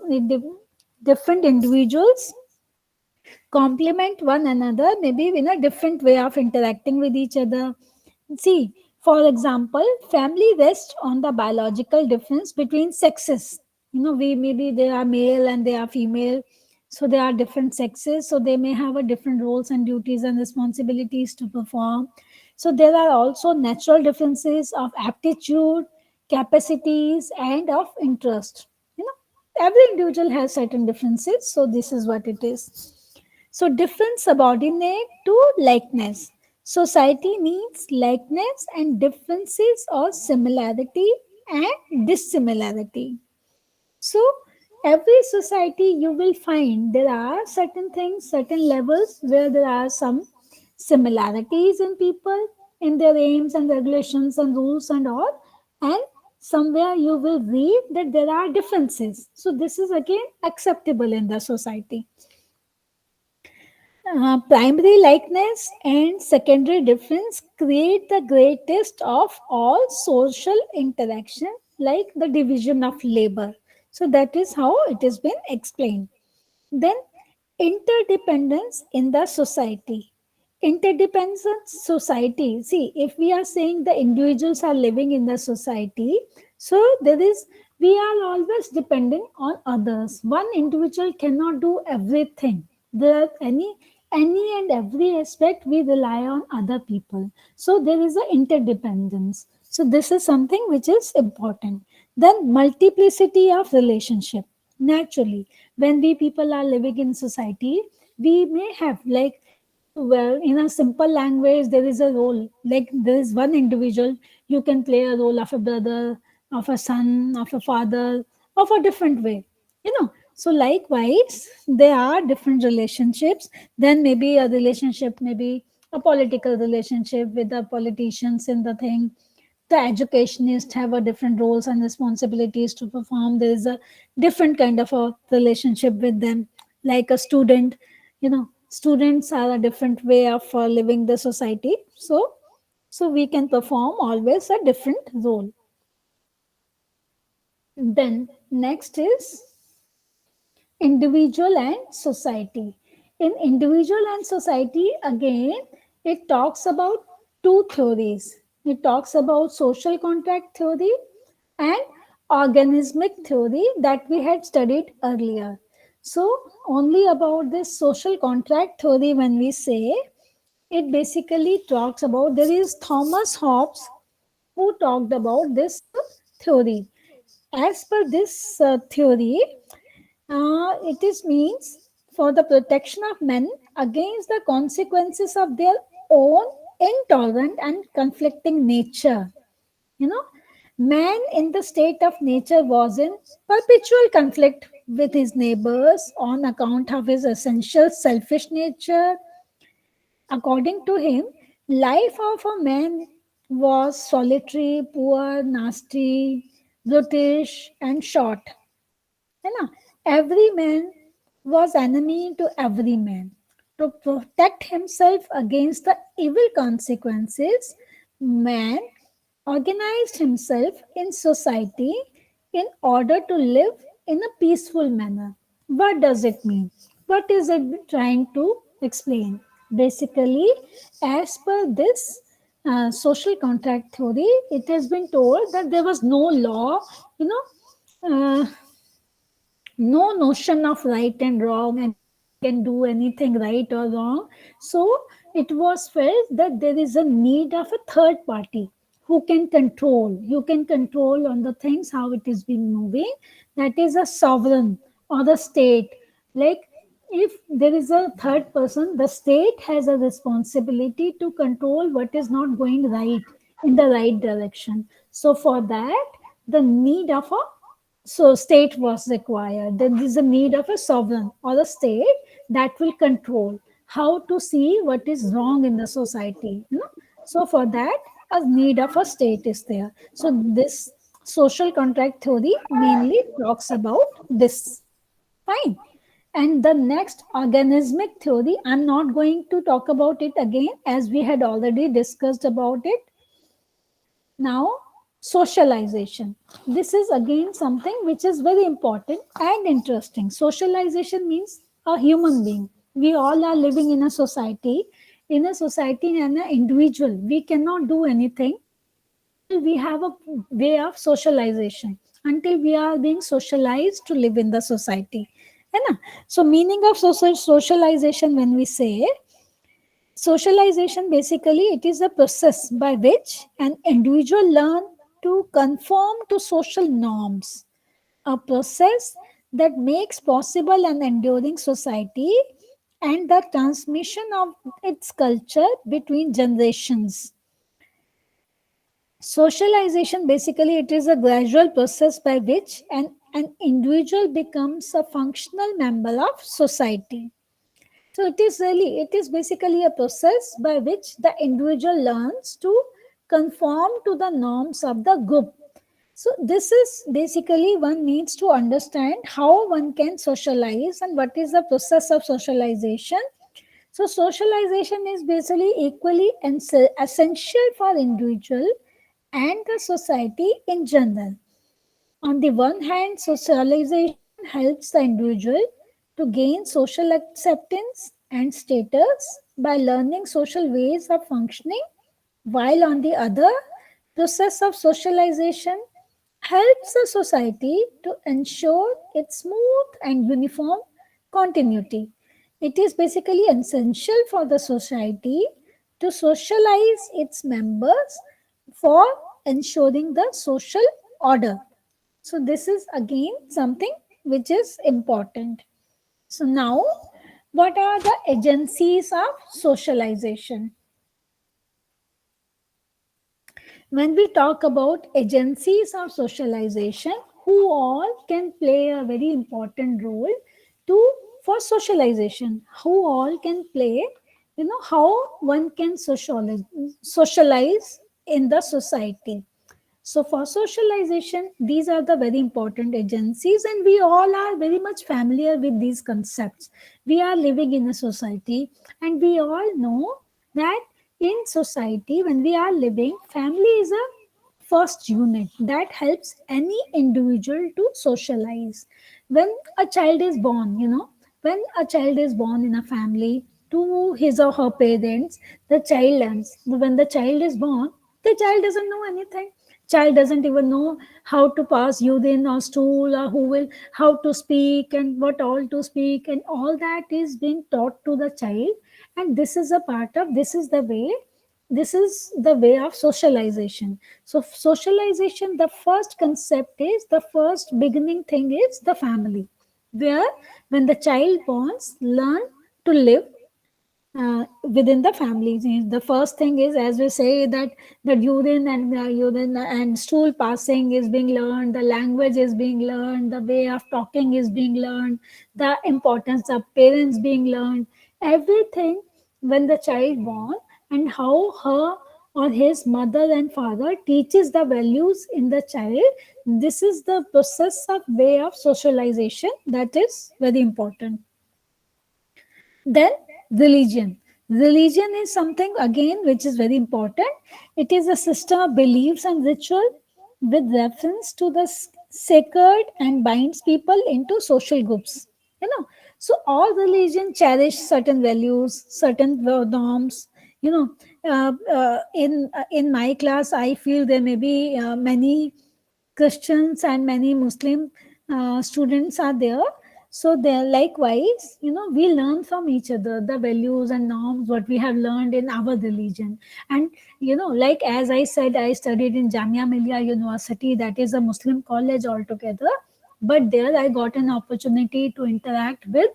different individuals complement one another, maybe in a different way of interacting with each other. See, for example, family rests on the biological difference between sexes. We maybe they are male and they are female, so they are different sexes, so they may have a different roles and duties and responsibilities to perform. So there are also natural differences of aptitude, capacities, and of interest. Every individual has certain differences, so this is what it is. So difference subordinate to likeness. Society needs likeness and differences or similarity and dissimilarity. So every society you will find there are certain things, certain levels where there are some similarities in people, in their aims and regulations and rules and all, and somewhere you will read that there are differences. So this is again acceptable in the society. Primary likeness and secondary difference create the greatest of all social interaction, like the division of labor. So that is how it has been explained. Then interdependence in the society. Interdependence society. See, if we are saying the individuals are living in the society, so we are always depending on others. One individual cannot do everything. There are any and every aspect we rely on other people. So there is an interdependence. So this is something which is important. Then multiplicity of relationship. Naturally, when we people are living in society, we may have, like, well, in a simple language, there is a role. Like there is one individual, you can play a role of a brother, of a son, of a father, of a different way. So likewise, there are different relationships. Then maybe a relationship, maybe a political relationship with the politicians in the thing. The educationists have a different roles and responsibilities to perform. There is a different kind of a relationship with them. Like a student, students are a different way of living the society. So we can perform always a different role. Then next is individual and society. In individual and society, again, it talks about two theories. It talks about social contract theory and organismic theory that we had studied earlier. So, only about this social contract theory, when we say, it basically talks about, there is Thomas Hobbes who talked about this theory. As per this theory, it is means for the protection of men against the consequences of their own intolerant and conflicting nature. Man in the state of nature was in perpetual conflict with his neighbors on account of his essential selfish nature. According to him, life of a man was solitary, poor, nasty, brutish, and short. है ना? Every man was enemy to every man. To protect himself against the evil consequences, man organized himself in society in order to live in a peaceful manner. What does it mean? What is it trying to explain? Basically, as per this social contract theory, it has been told that there was no law, uh, no notion of right and wrong, and can do anything right or wrong. So it was felt that there is a need of a third party who can control on the things how it is being moving. That is a sovereign or the state. Like, if there is a third person, the state has a responsibility to control what is not going right in the right direction. So for that, the need of a So state was required. There is a need of a sovereign or a state that will control how to see what is wrong in the society. So for that, a need of a state is there. So this social contract theory mainly talks about this. Fine. And the next organismic theory, I'm not going to talk about it again as we had already discussed about it. Now, socialization. This is again something which is very important and interesting. Socialization means a human being. We all are living in a society. In a society and an individual, we cannot do anything until we have a way of socialization, until we are being socialized to live in the society. है ना? So, meaning of socialization, when we say socialization, basically it is a process by which an individual learn to conform to social norms, a process that makes possible an enduring society and the transmission of its culture between generations. Socialization, basically it is a gradual process by which an individual becomes a functional member of society. So it is basically a process by which the individual learns to conform to the norms of the group. So this is basically one needs to understand how one can socialize and what is the process of socialization. So socialization is basically equally essential for individual and the society in general. On the one hand, socialization helps the individual to gain social acceptance and status by learning social ways of functioning, while on the other, process of socialization helps the society to ensure its smooth and uniform continuity. It is basically essential for the society to socialize its members for ensuring the social order. So this is again something which is important. So now, what are the agencies of socialization? When we talk about agencies of socialization, who all can play a very important role to for socialization? Who all can play? How one can socialize in the society. So for socialization, these are the very important agencies, and we all are very much familiar with these concepts. We are living in a society, and we all know that in society, when we are living, family is a first unit that helps any individual to socialize. When a child is born, when a child is born in a family to his or her parents, the child learns. When the child is born, the child doesn't know anything. Child doesn't even know how to pass urine or stool, or how to speak and what all to speak, and all that is being taught to the child. And this is a part of this is the way of socialization. So socialization, the first concept is, the first beginning thing is the family, where when the child borns learn to live within the family. The first thing is, as we say, that the urine and stool passing is being learned, the language is being learned, the way of talking is being learned, the importance of parents being learned, everything when the child born, and how her or his mother and father teaches the values in the child. This is the process of way of socialization that is very important. Then religion. Religion is something again which is very important. It is a system of beliefs and ritual with reference to the sacred and binds people into social groups. So all religion cherish certain values, certain norms. In my class, I feel there may be many Christians and many Muslim students are there. So they're likewise, we learn from each other the values and norms what we have learned in our religion. And like as I said, I studied in Jamia Millia University, that is a Muslim college altogether. But there I got an opportunity to interact with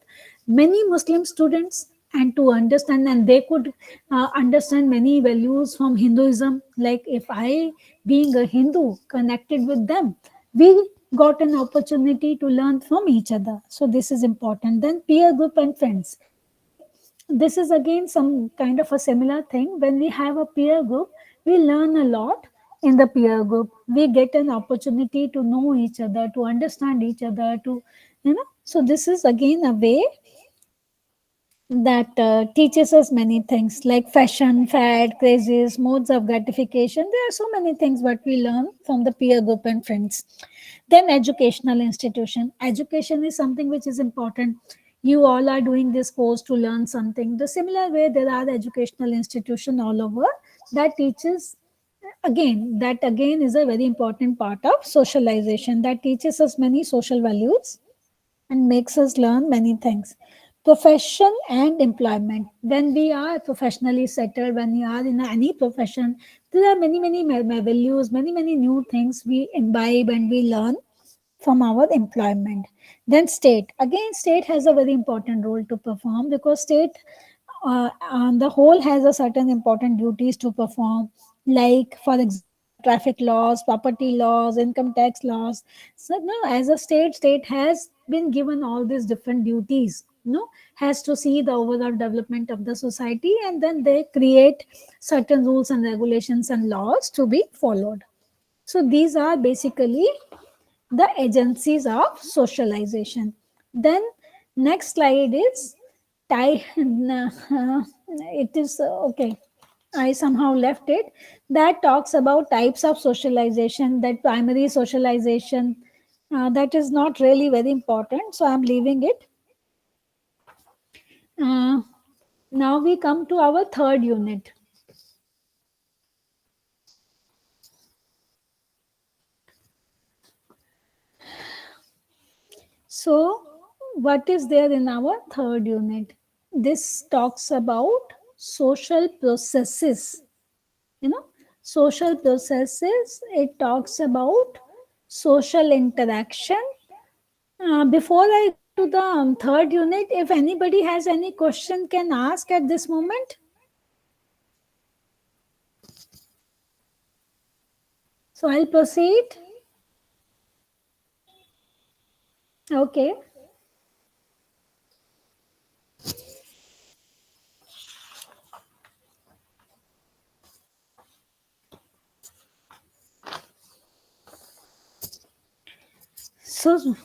many Muslim students and to understand, and they could understand many values from Hinduism. Like if I, being a Hindu, connected with them, we got an opportunity to learn from each other. So this is important. Then peer group and friends. See, this is again some kind of a similar thing. When we have a peer group, we learn a lot in the peer group. We get an opportunity to know each other, to understand each other, to, so this is again a way that teaches us many things like fashion, fad, crazes, modes of gratification. There are so many things what we learn from the peer group and friends. Then educational institution. Education is something which is important. You all are doing this course to learn something. The similar way there are educational institution all over that teaches that again is a very important part of socialization that teaches us many social values and makes us learn many things. Profession and employment. When we are professionally settled, when we are in any profession, there are many values, many new things we imbibe and we learn from our employment. Then state. Again, state has a very important role to perform because state on the whole has a certain important duties to perform, like for example traffic laws, property laws, income tax laws. So no, as a state has been given all these different duties, has to see the overall development of the society, and then they create certain rules and regulations and laws to be followed. So these are basically the agencies of socialization. Then next slide is type. It is okay. I somehow left it. That talks about types of socialization. That primary socialization. That is not really very important, so I'm leaving it. Uh, Now we come to our third unit. So, what is there in our third unit? This talks about social processes. Social processes, it talks about social interaction. Before I go to the third unit, if anybody has any question, can ask at this moment. So, I'll proceed. Okay. So,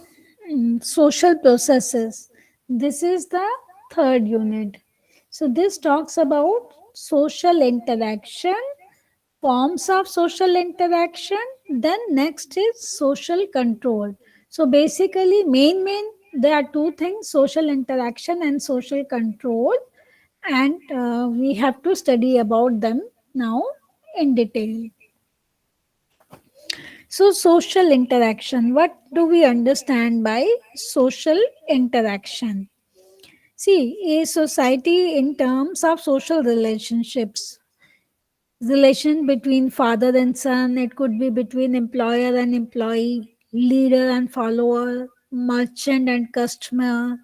social processes. This is the third unit. So, this talks about social interaction, forms of social interaction. Then next is social control. So, basically, main there are two things: social interaction and social control, and we have to study about them now in detail. So, social interaction. What do we understand by social interaction? See, a society in terms of social relationships, relation between father and son, it could be between employer and employee, leader and follower, merchant and customer,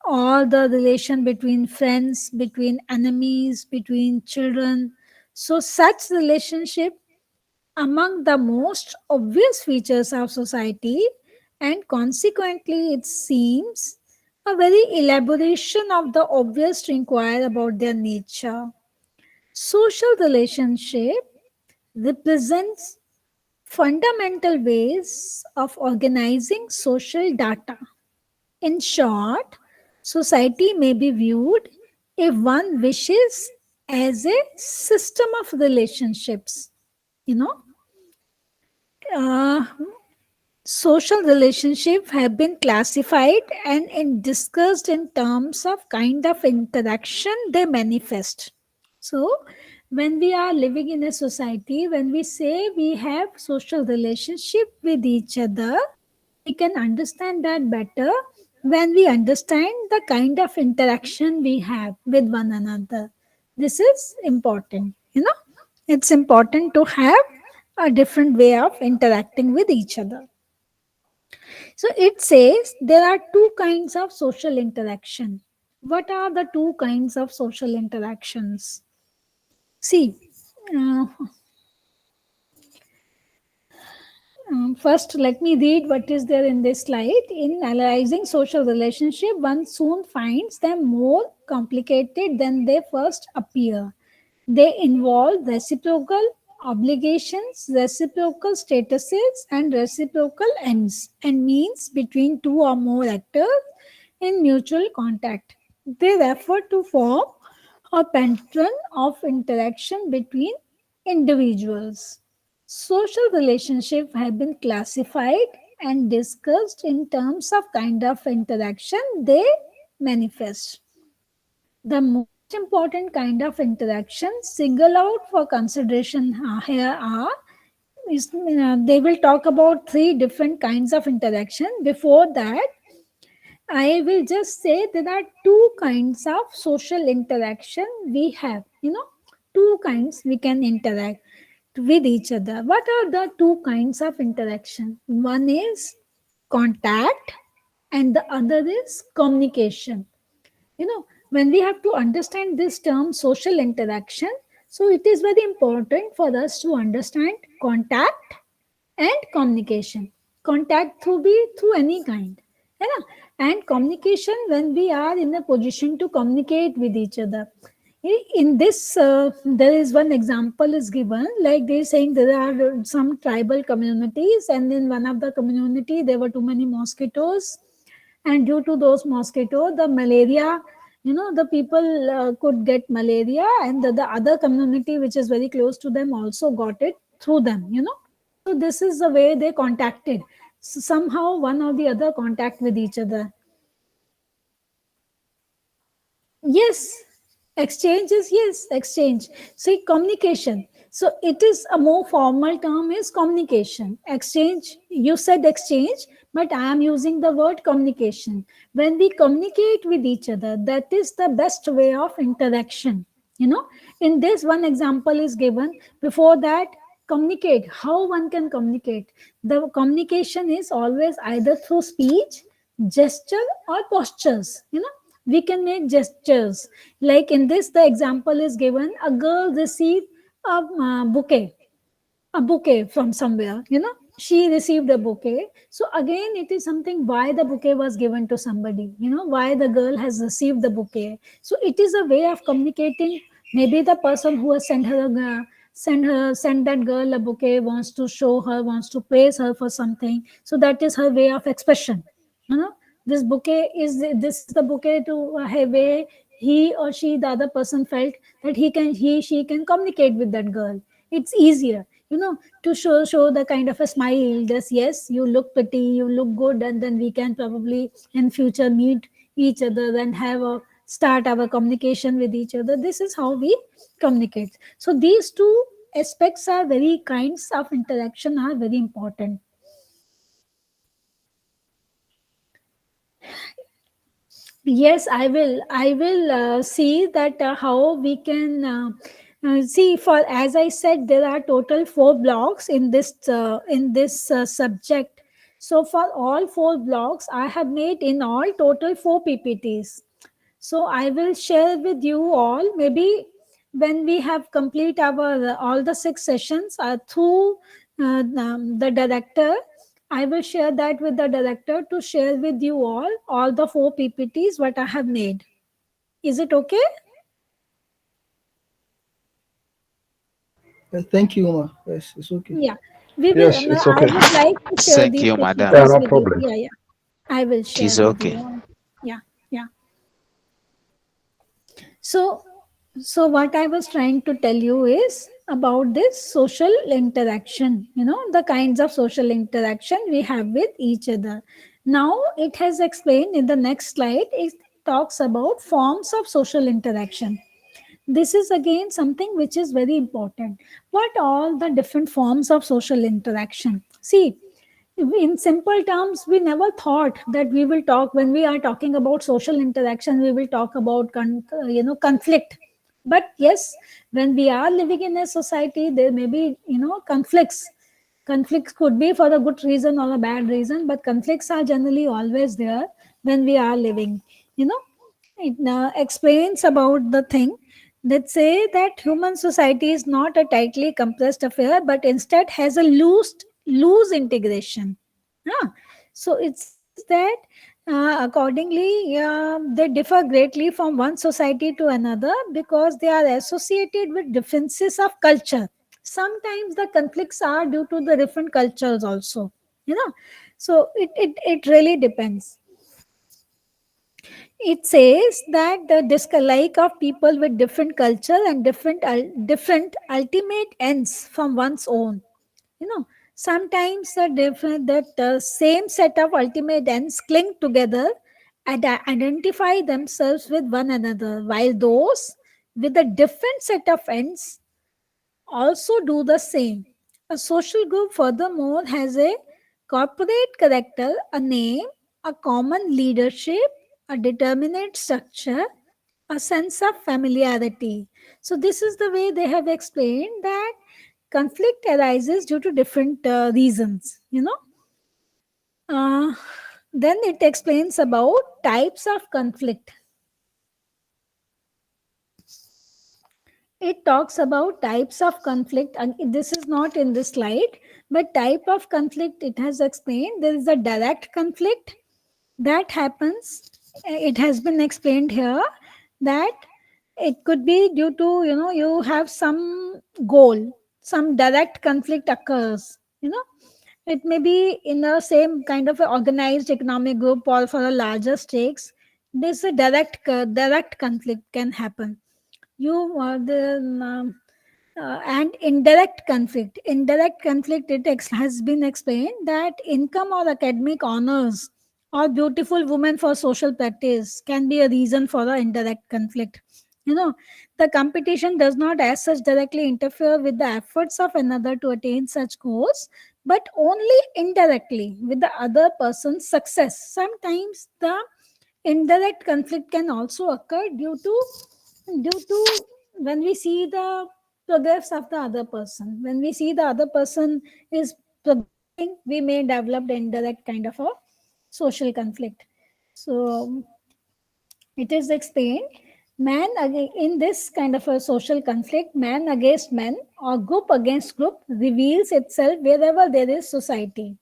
or the relation between friends, between enemies, between children. So, such relationship among the most obvious features of society, and consequently it seems a very elaboration of the obvious to inquire about their nature. Social relationship represents fundamental ways of organizing social data. In short, society may be viewed, if one wishes, as a system of relationships. You know, uh, social relationships have been classified and discussed in terms of kind of interaction they manifest. So, when we are living in a society, when we say we have social relationship with each other, we can understand that better when we understand the kind of interaction we have with one another. This is important. It's important to have a different way of interacting with each other. So it says there are two kinds of social interaction. What are the two kinds of social interactions? See, First, let me read what is there in this slide. In analyzing social relationship, one soon finds them more complicated than they first appear. They involve reciprocal obligations, reciprocal statuses, and reciprocal ends and means between two or more actors in mutual contact. They refer to form or pattern of interaction between individuals. Social relationships have been classified and discussed in terms of kind of interaction they manifest. The most important kind of interaction single out for consideration here are they will talk about three different kinds of interaction. Before that, I will just say there are two kinds of social interaction we have. Two kinds we can interact with each other. What are the two kinds of interaction? One is contact and the other is communication. When we have to understand this term social interaction, so it is very important for us to understand contact and communication. Contact through be through any kind, है ना? And communication when we are in a position to communicate with each other. In this, there is one example is given, like they're saying there are some tribal communities, and in one of the community there were too many mosquitoes, and due to those mosquitoes, the malaria, the people could get malaria, and the other community which is very close to them also got it through them. So this is the way they contacted. So somehow one or the other contact with each other. Yes, exchange is yes, exchange. See, communication. So it is a more formal term is communication. Exchange, you said exchange, but I am using the word communication. When we communicate with each other, that is the best way of interaction. In this one example is given. Before that, communicate. How one can communicate? The communication is always either through speech, gesture, or postures. We can make gestures. Like in this, the example is given: a girl received a bouquet from somewhere. She received a bouquet. So again, it is something why the bouquet was given to somebody. Why the girl has received the bouquet. So it is a way of communicating. Maybe the person who has sent that girl a bouquet wants to show her, wants to praise her for something. So that is her way of expression. This is the bouquet to a way he or she, the other person, felt that she can communicate with that girl. It's easier, to show the kind of a smile. Just yes, you look pretty, you look good, and then we can probably in future meet each other and start our communication with each other. This is how we communicate. So these two aspects are very kinds of interaction are very important. Yes, I will. I will see that how we can see. For as I said, there are total 4 blocks in this subject. So for all 4 blocks, I have made in all total 4 PPTs. So I will share with you all. Maybe when we have complete our all the 6 sessions through the director, I will share that with the director to share with you all the 4 PPTs what I have made. Is it okay? Thank you, Uma. Yes, it's okay. Yeah. We will. Yes, it's okay. I would like to share Thank these you, madam. Yeah, PPTs no with problem. you. Yeah. I will It share is with you okay. all. Yeah. So what I was trying to tell you is about this social interaction, the kinds of social interaction we have with each other. Now it has explained in the next slide, it talks about forms of social interaction. This is again something which is very important. What all the different forms of social interaction? See, in simple terms, we never thought that we will talk when we are talking about social interaction, we will talk about conflict. But yes, when we are living in a society, there may be conflicts. Conflicts could be for a good reason or a bad reason, but conflicts are generally always there when we are living. It explains about the thing that say that human society is not a tightly compressed affair, but instead has a loose lose integration. Ah, so it says that accordingly they differ greatly from one society to another because they are associated with differences of culture. Sometimes the conflicts are due to the different cultures also, you know. So it really depends. It says that the dislike of people with different culture and different ultimate ends from one's own. You know, sometimes the different that same set of ultimate ends cling together and identify themselves with one another, while those with a different set of ends also do the same. A social group, furthermore, has a corporate character, a name, a common leadership, a determinate structure, a sense of familiarity. So, this is the way they have explained that conflict arises due to different reasons, you know. Uh, then it explains about types of conflict. It talks about types of conflict, and this is not in this slide, but type of conflict it has explained. There is a direct conflict that happens. It has been explained here that it could be due to, you know, you have some goal, some direct conflict occurs, you know. It may be in the same kind of a organized economic group or for a larger stakes. This a direct conflict can happen. You the and indirect conflict has been explained that income or academic honors or beautiful women for social practice can be a reason for the indirect conflict. You know, the competition does not as such directly interfere with the efforts of another to attain such goals, but only indirectly with the other person's success. Sometimes the indirect conflict can also occur due to when we see the progress of the other person. When we see the other person is progressing, we may develop the indirect kind of a social conflict. So it is explained, in this kind of a social conflict, man against man or group against group reveals itself wherever there is society.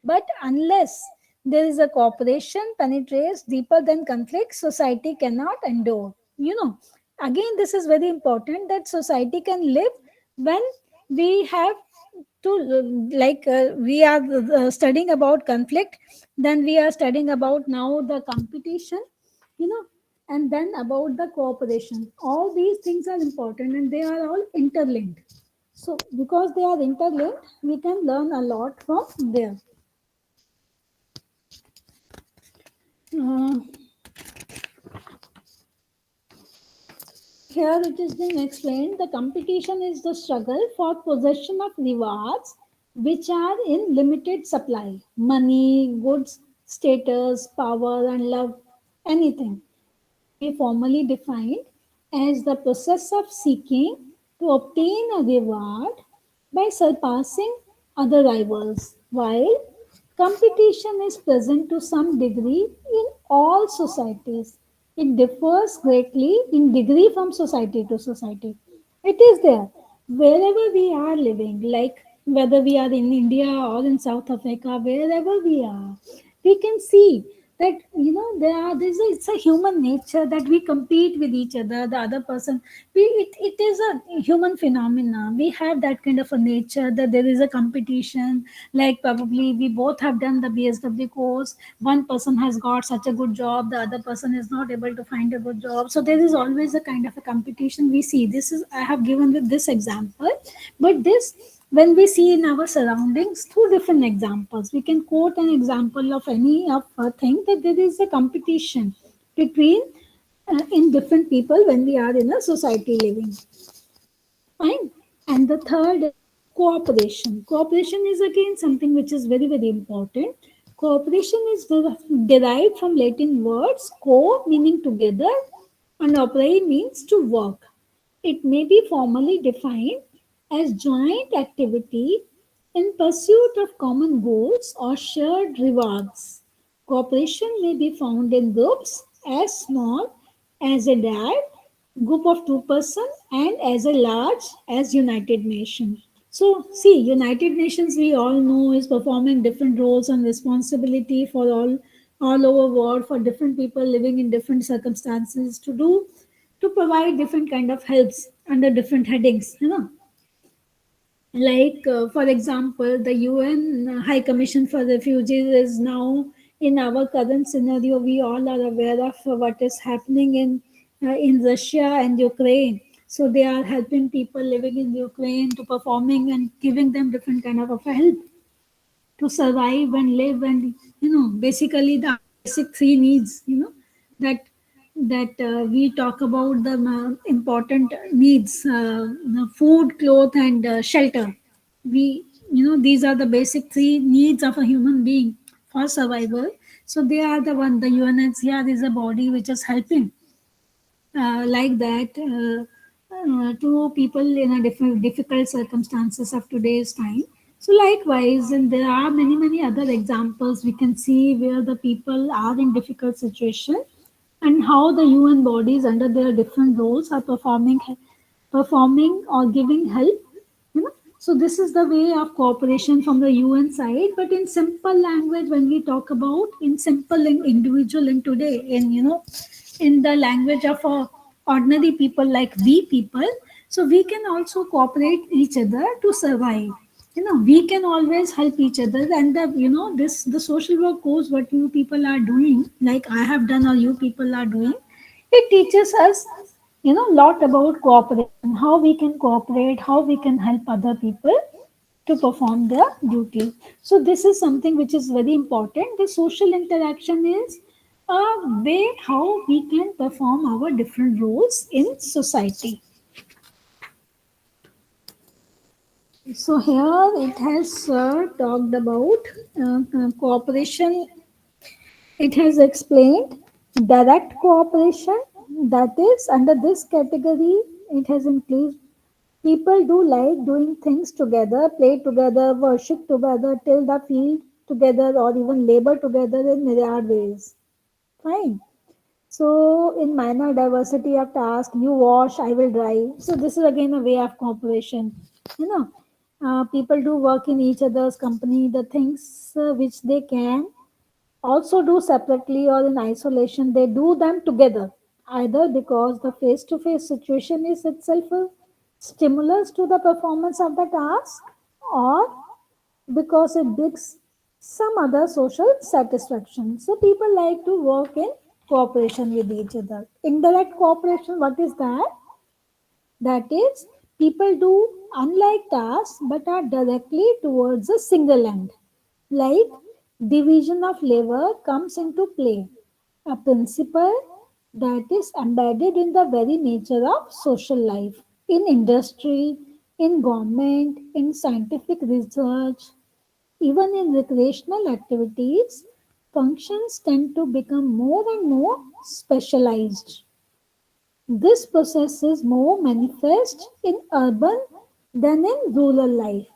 But unless there is a cooperation penetrates deeper than conflict, society cannot endure. You know, again, this is very important that society can live when we have to, we are studying about conflict, then we are studying about now the competition, you know, and then about the cooperation. All these things are important and they are all interlinked. So, because they are interlinked, we can learn a lot from there. Uh, Here it is being explained the competition is the struggle for possession of rewards which are in limited supply money, goods, status, power, and love, anything. It may be formally defined as the process of seeking to obtain a reward by surpassing other rivals, while competition is present to some degree in all societies. It differs greatly in degree from society to society. It is there wherever we are living, like whether we are in India or in South Africa, wherever we are, we can see that, you know, it's a human nature that we compete with each other, the other person. It is a human phenomena. We have that kind of a nature that there is a competition. Like probably we both have done the BSW course. One person has got such a good job, the other person is not able to find a good job. So there is always a kind of a competition we see. This is I have given with this example, but this when we see in our surroundings two different examples, we can quote an example of any of a thing that there is a competition between in different people when we are in a society living. Fine. And the third is cooperation. Cooperation is again something which is very, very important. Cooperation is derived from Latin words co meaning together and operare means to work. It may be formally defined as joint activity in pursuit of common goals or shared rewards. Cooperation may be found in groups as small as a DAD, group of two persons, and as a large as United Nations. So, see, United Nations, we all know, is performing different roles and responsibility for all over world for different people living in different circumstances to provide different kind of helps under different headings. Like, for example, the UN High Commission for Refugees is now, in our current scenario, we all are aware of what is happening in Russia and Ukraine. So they are helping people living in Ukraine to performing and giving them different kind of help to survive and live, and basically the basic three needs, that we talk about the important needs, food, cloth, and shelter. We these are the basic three needs of a human being for survival. So they are the one, the UNHCR is a body which is helping like that to people in a different difficult circumstances of today's time. So likewise, and there are many other examples we can see where the people are in difficult situation, and how the UN bodies under their different roles are performing or giving help. So this is the way of cooperation from the UN side, but in simple language, when we talk about in simple and individual in today, in the language of ordinary people like we people, so we can also cooperate each other to survive. We can always help each other, and this the social work course what you people are doing, like I have done or you people are doing, it teaches us lot about cooperation, how we can cooperate, how we can help other people to perform their duty. So this is something which is very important. The social interaction is a way how we can perform our different roles in society. So here it has talked about cooperation. It has explained direct cooperation, that is under this category. It has included people do like doing things together, play together, worship together, till the field together, or even labor together in myriad ways. Fine. So, in minor diversity of task, you wash, I will dry. So, this is again a way of cooperation. People do work in each other's company, the things which they can also do separately or in isolation, they do them together, either because the face to face situation is itself a stimulus to the performance of the task, or because it brings some other social satisfaction. So people like to work in cooperation with each other. Indirect cooperation, what is that? That is, people do unlike tasks but are directly towards a single end. Like division of labor comes into play, a principle that is embedded in the very nature of social life, in industry, in government, in scientific research, even in recreational activities. Functions tend to become more and more specialized. This process is more manifest in urban than in rural life.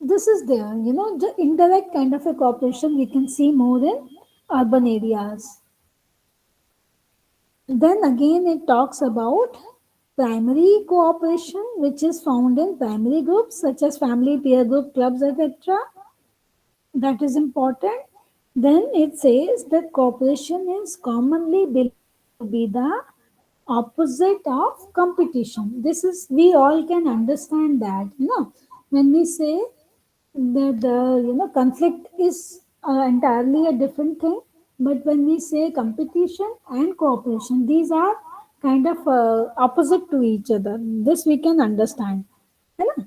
This is there, the indirect kind of a cooperation we can see more in urban areas. Then again, it talks about primary cooperation, which is found in primary groups such as family, peer group, clubs, etc. That is important. Then it says that cooperation is commonly believed to be the opposite of competition. This is, we all can understand that, when we say that conflict is entirely a different thing, but when we say competition and cooperation, these are kind of opposite to each other. This we can understand. है ना?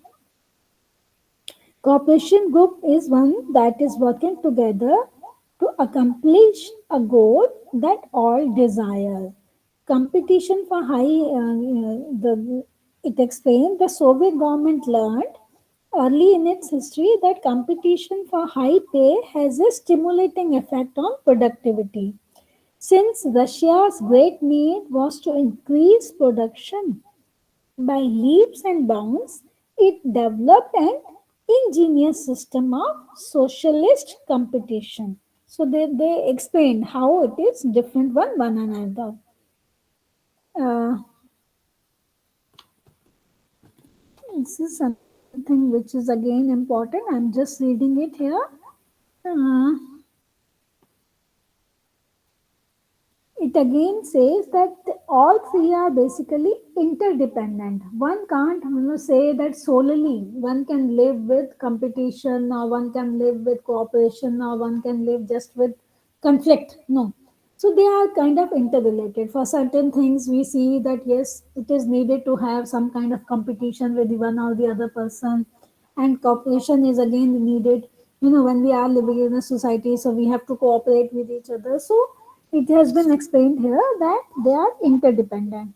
Cooperation group is one that is working together to accomplish a goal that all desire. Competition for it explained the Soviet government learned early in its history that competition for high pay has a stimulating effect on productivity. Since Russia's great need was to increase production by leaps and bounds, it developed an ingenious system of socialist competition. So they explained how it is different one another. Uh, This is something which is again important. I'm just reading it here. Uh, it again says that all three are basically interdependent. One can't say that solely one can live with competition, or one can live with cooperation, or one can live just with conflict. No. So they are kind of interrelated. For certain things, we see that yes, it is needed to have some kind of competition with the one or the other person, and cooperation is again needed. When we are living in a society, so we have to cooperate with each other. So it has been explained here that they are interdependent.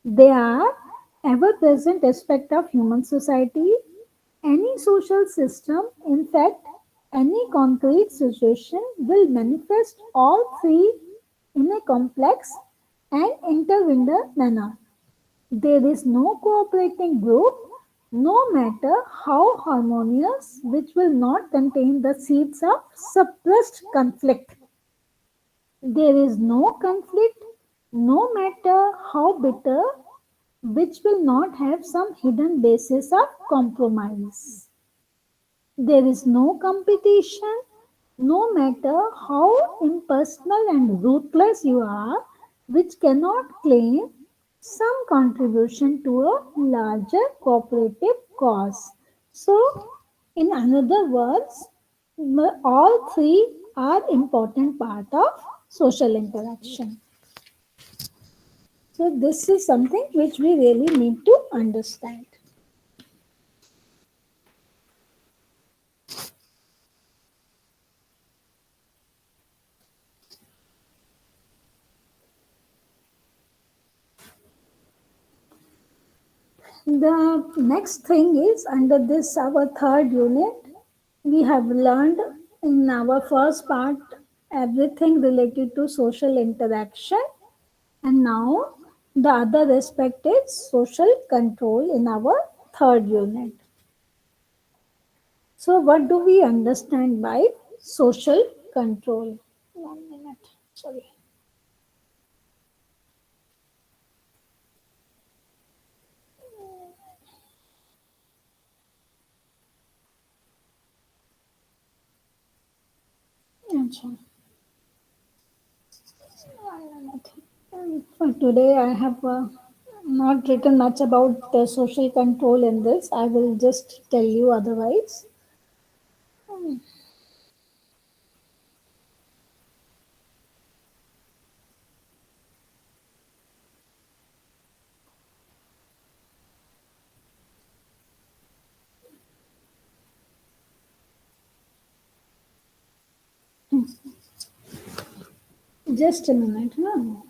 They are ever present aspect of human society. Any social system, in fact, any concrete situation will manifest all three in a complex and intertwined manner. There is no cooperating group, no matter how harmonious, which will not contain the seeds of suppressed conflict. There is no conflict, no matter how bitter, which will not have some hidden basis of compromise. There is no competition, no matter how impersonal and ruthless you are, which cannot claim some contribution to a larger cooperative cause. So, in another words, all three are important part of social interaction. So, this is something which we really need to understand. The next thing is under this our third unit, we have learned in our first part everything related to social interaction, and now the other aspect is social control in our third unit. So, what do we understand by social control? 1 minute, sorry. Achha. 1 minute. For today, I have not written much about social control in this. I will just tell you otherwise. Just a minute. Huh?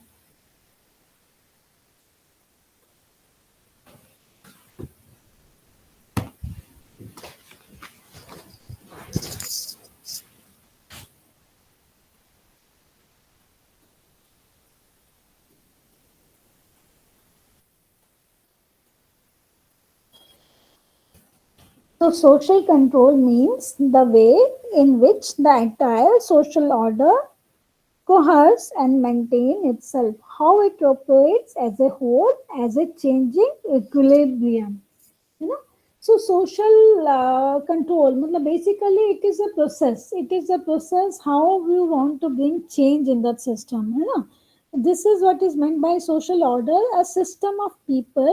So, social control means the way in which the entire social order coheres and maintain itself, how it operates as a whole, as a changing equilibrium. You know, so social control, basically it is a process. It is a process how we want to bring change in that system. This is what is meant by social order: a system of people,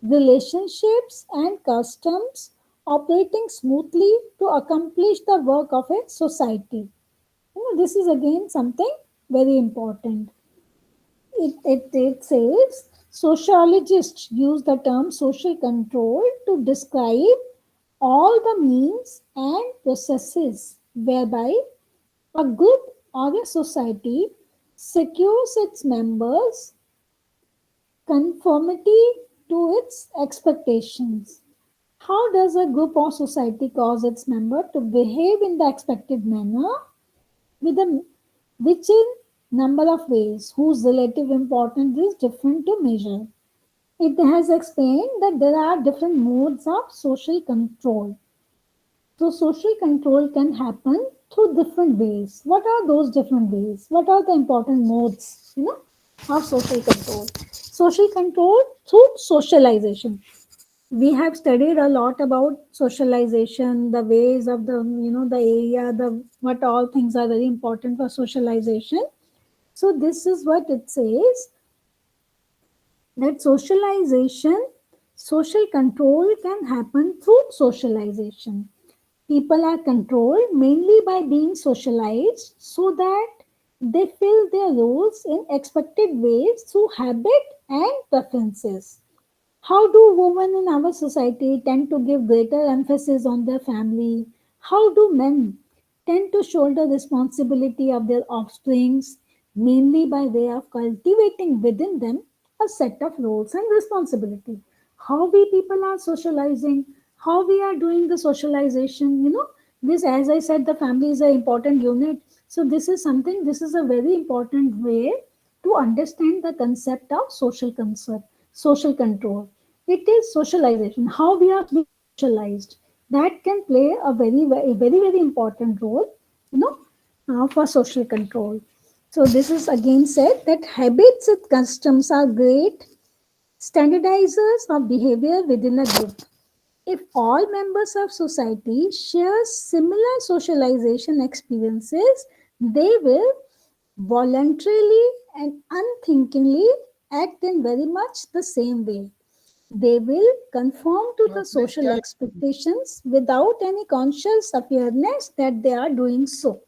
relationships, and customs operating smoothly to accomplish the work of a society. This is again something very important. It says sociologists use the term social control to describe all the means and processes whereby a group or a society secures its members conformity to its expectations. How does a group or society cause its member to behave in the expected manner with a which in number of ways whose relative importance is different to measure? It has explained that there are different modes of social control. So social control can happen through different ways. What are those different ways? What are the important modes, of social control? Social control through socialization. We have studied a lot about socialization, the ways of the, the area, the what all things are very important for socialization. So this is what it says, that socialization, social control can happen through socialization. People are controlled mainly by being socialized so that they fill their roles in expected ways through habit and preferences. How do women in our society tend to give greater emphasis on their family? How do men tend to shoulder responsibility of their offsprings, mainly by way of cultivating within them a set of roles and responsibility? How we people are socializing, how we are doing the socialization, this, as I said, the family is an important unit. So this is something, this is a very important way to understand the concept of social control. It is socialization, how we are being socialized. That can play a very important role, for social control. So this is again said that habits and customs are great standardizers of behavior within a group. If all members of society share similar socialization experiences, they will voluntarily and unthinkingly act in very much the same way. They will conform to the Please social share. expectations without any conscious awareness that they are doing so.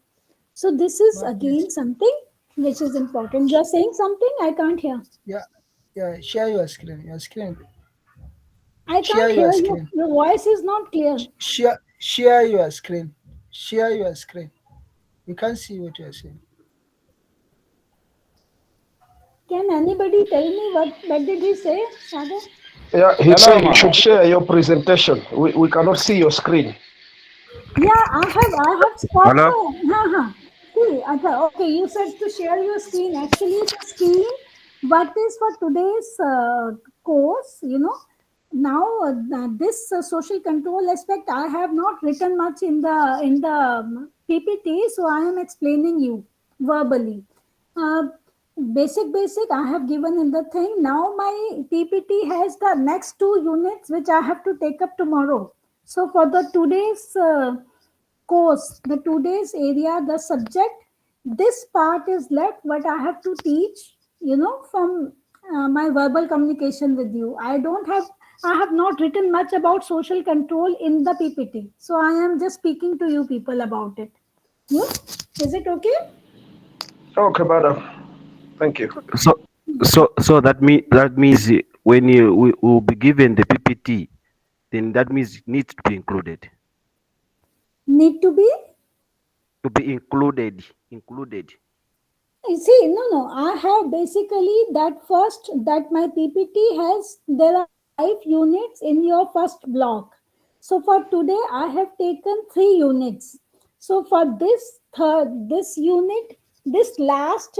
So, this is Please. again something which is important. You are saying something I can't hear. Yeah, yeah. Share your screen. Your screen. I Share can't your hear you. screen. Your voice is not clear. Share your screen. Share your screen. We can't see what you are saying. Can anybody tell me what did he say, Sagar? Yeah, he Hello, said you ma. should share your presentation. We cannot see your screen. Yeah, I have stopped Hello. my. See, okay, you said to share your screen. Actually, the screen, what is for today's course, now this social control aspect, I have not written much in the PPT, so I am explaining you verbally. Uh, basic, I have given in the thing. Now my PPT has the next two units which I have to take up tomorrow. So for the today's course, the today's area, the subject, this part is left what I have to teach, from my verbal communication with you. I have not written much about social control in the PPT. So I am just speaking to you people about it. Yeah? Is it okay? Okay, madam. Thank you. So that means when you we will be given the PPT, then that means it needs to be included. Need to be. To be included. You see, no. I have basically that first, that my PPT has, there are 5 units in your first block. So for today, I have taken 3 units. So for this unit, this last,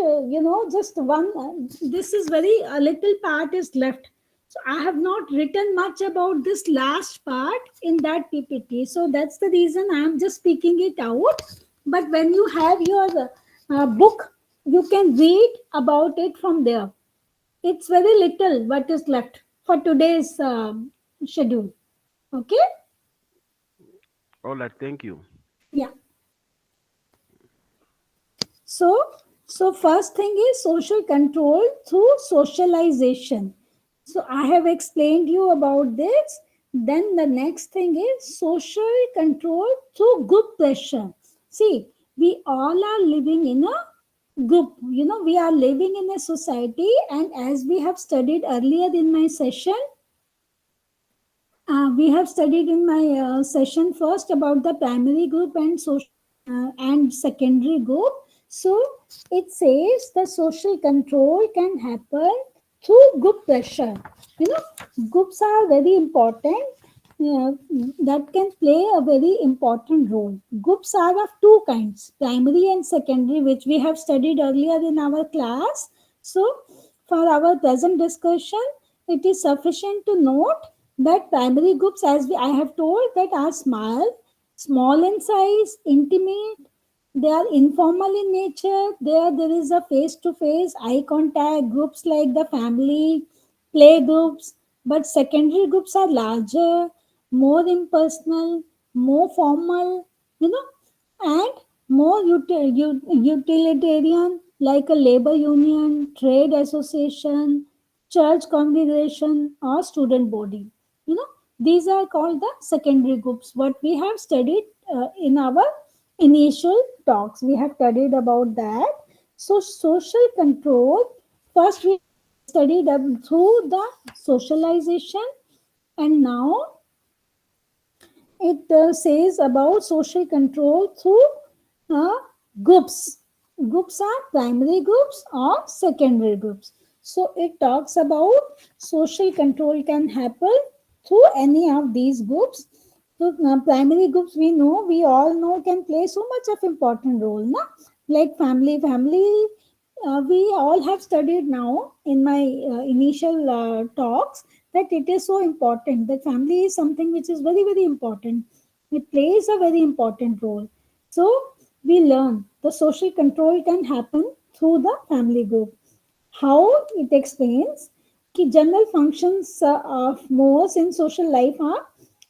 just one, this is very, a little part is left. So I have not written much about this last part in that PPT. So that's the reason I am just speaking it out. But when you have your book, you can read about it from there. It's very little what is left for today's schedule. Okay? All right, thank you. Yeah. So, so first thing is social control through socialization. So I have explained you about this. Then the next thing is social control through group pressure. See, we all are living in a group. We are living in a society, and as we have studied earlier in my session, we have studied in my session first about the primary group and social and secondary group. So it says the social control can happen through group pressure. Groups are very important. That can play a very important role. Groups are of two kinds, primary and secondary, which we have studied earlier in our class. So, for our present discussion, it is sufficient to note that primary groups, as I have told, that are small in size, intimate, they are informal in nature. There is a face-to-face eye contact. Groups like the family, play groups, But secondary groups are larger, more impersonal, more formal, you know, and more utilitarian, like a labor union, trade association, church congregation, or student body. You know, these are called the secondary groups. What we have studied in our initial talks, we have studied about that. So, social control, first we studied through the socialization, and now it says about social control through uh, groups. Groups are primary groups or secondary groups. So it talks about social control can happen through any of these groups. So primary groups, we all know can play so much of important role, na? Like family. We all have studied now in my initial talks that it is so important that family is something which is very very important. It plays a very important role. So we learn the social control can happen through the family group. How it explains कि general functions of modes in social life are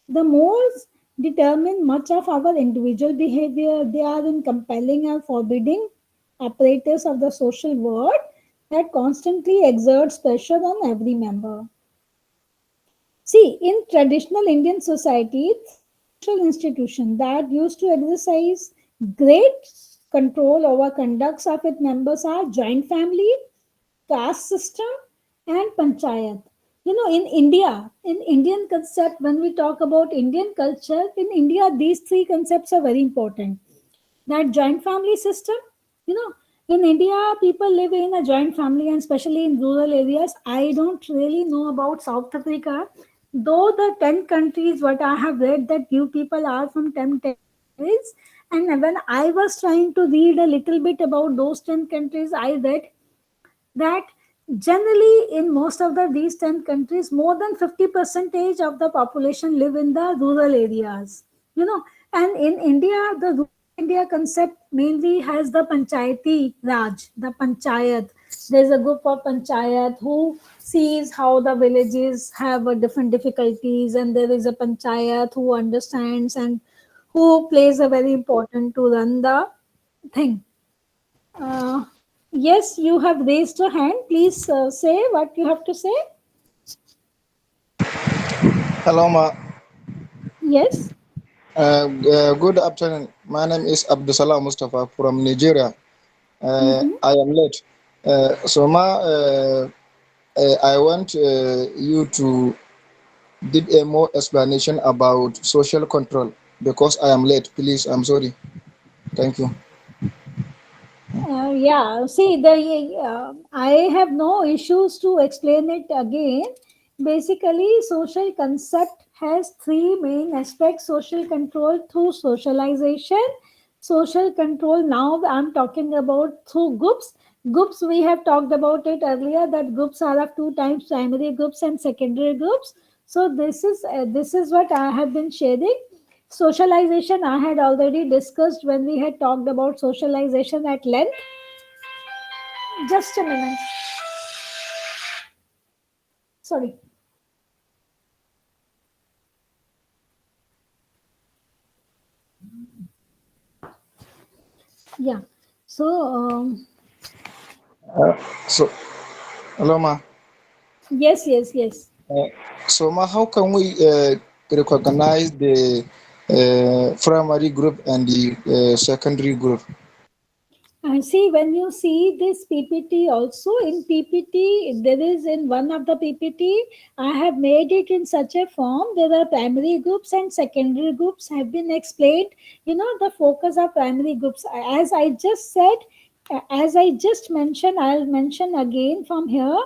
the modes determine much of our individual behavior. They are in compelling and forbidding apparatus of the social world that constantly exerts pressure on every member. See, in traditional Indian society, three social institutions that used to exercise great control over conducts of its members are joint family, caste system, and panchayat. In India, in Indian concept, when we talk about Indian culture, in India, these three concepts are very important. That joint family system, you know, in India, people live in a joint family, and especially in rural areas. I don't really know about South Africa, though the 10 countries, what I have read, that you people are from 10 countries. And when I was trying to read a little bit about those 10 countries, I read that generally in most of these 10 countries more than 50 percentage of the population live in the rural areas, you know. And in India, the rural India concept mainly has the panchayati raj, the panchayat. There's a group of panchayat who sees how the villages have different difficulties, and there is a panchayat who understands and who plays a very important to run the thing. uh, yes, you have raised a hand. Please say what you have to say. Hello, ma. Yes. Good afternoon. My name is Abdusalam Mustafa from Nigeria. Mm-hmm. I am late. I want you to give a more explanation about social control because I am late. Please, I'm sorry. Thank you. Yeah, see, I have no issues to explain it again. Basically, social concept has three main aspects: social control through socialization, social control. Now I'm talking about through groups. Groups, we have talked about it earlier, that groups are of two types: primary groups and secondary groups. So this is what I have been sharing. Socialization I had already discussed when we had talked about socialization at length. Just a minute. Sorry. Yeah. So, Uh, so, hello, ma. yes, yes, yes. Uh, how can we recognize the primary group and the secondary group? And see, when you see this PPT, also in PPT, there is in one of the PPT, I have made it in such a form. There are primary groups and secondary groups have been explained. The focus of primary groups, as I just said, as I just mentioned, I'll mention again from here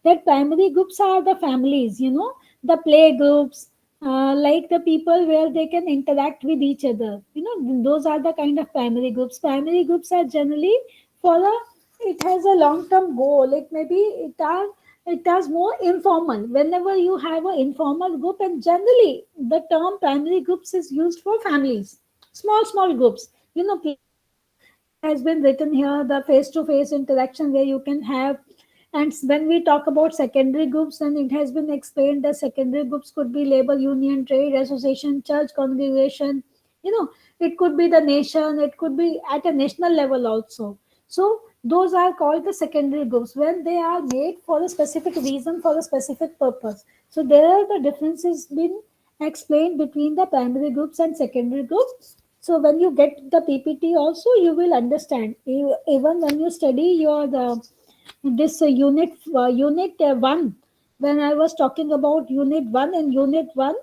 that primary groups are the families, the play groups, like the people where they can interact with each other. Those are the kind of primary groups. Primary groups are generally for a, it has a long term goal. It maybe it has more informal. Whenever you have an informal group, and generally the term primary groups is used for families, small groups. Play groups, it has been written here, the face to face interaction where you can have And when we talk about secondary groups, then it has been explained that secondary groups could be labor, union, trade, association, church, congregation. You know, it could be the nation, it could be at a national level also. So those are called the secondary groups when they are made for a specific reason, for a specific purpose. So there are the differences been explained between the primary groups and secondary groups. So when you get the PPT also, you will understand. Even when you study your this unit 1, when I was talking about unit 1 and unit 1,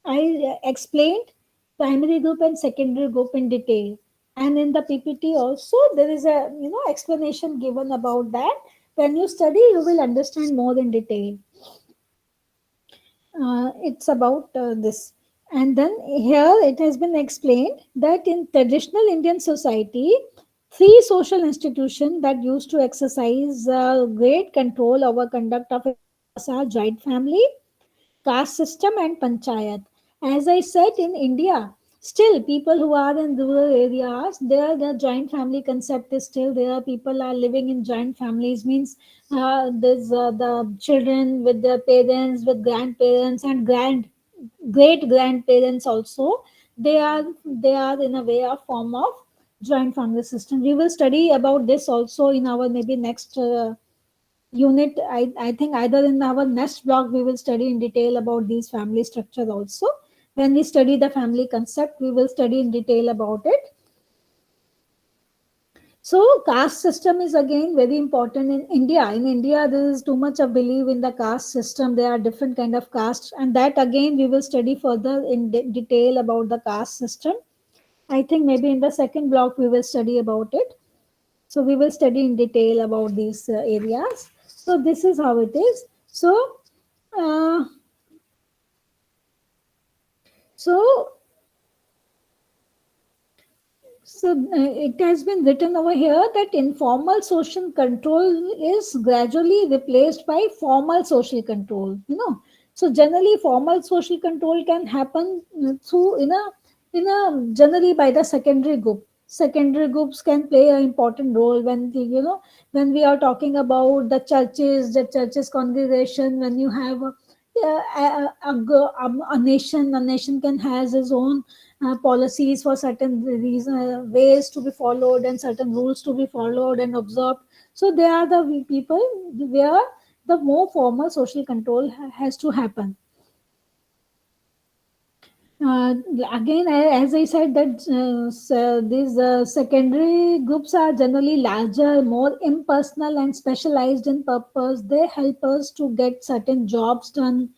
I explained primary group and secondary group in detail. And in the PPT also, there is a explanation given about that. When you study, you will understand more in detail. It's about this. And then here it has been explained that in traditional Indian society, three social institutions that used to exercise great control over conduct of affairs are joint family, caste system, and panchayat. As I said, in India, still people who are in rural areas, there the joint family concept is still there. People are living in joint families. Means there's the children with their parents, with grandparents, and great grandparents also. They are in a way of form of joint family system. We will study about this also in our maybe next unit. I think either in our next blog we will study in detail about these family structure also. When we study the family concept, we will study in detail about it. So caste system is again very important in India. In India, there is too much of belief in the caste system. There are different kind of castes, and that again we will study further in detail about the caste system. I think maybe in the second block we will study about it. So we will study in detail about these areas. So this is how it is. Uh, so it has been written over here that informal social control is gradually replaced by formal social control. So generally formal social control can happen through in a generally by the secondary group. Secondary groups can play an important role when when we are talking about the churches congregation. When you have a nation can has its own policies for certain ways to be followed and certain rules to be followed and observed. So they are the people where the more formal social control has to happen. uh, Again, as I said, that these secondary groups are generally larger, more impersonal, and specialized in purpose. They help us to get certain jobs done.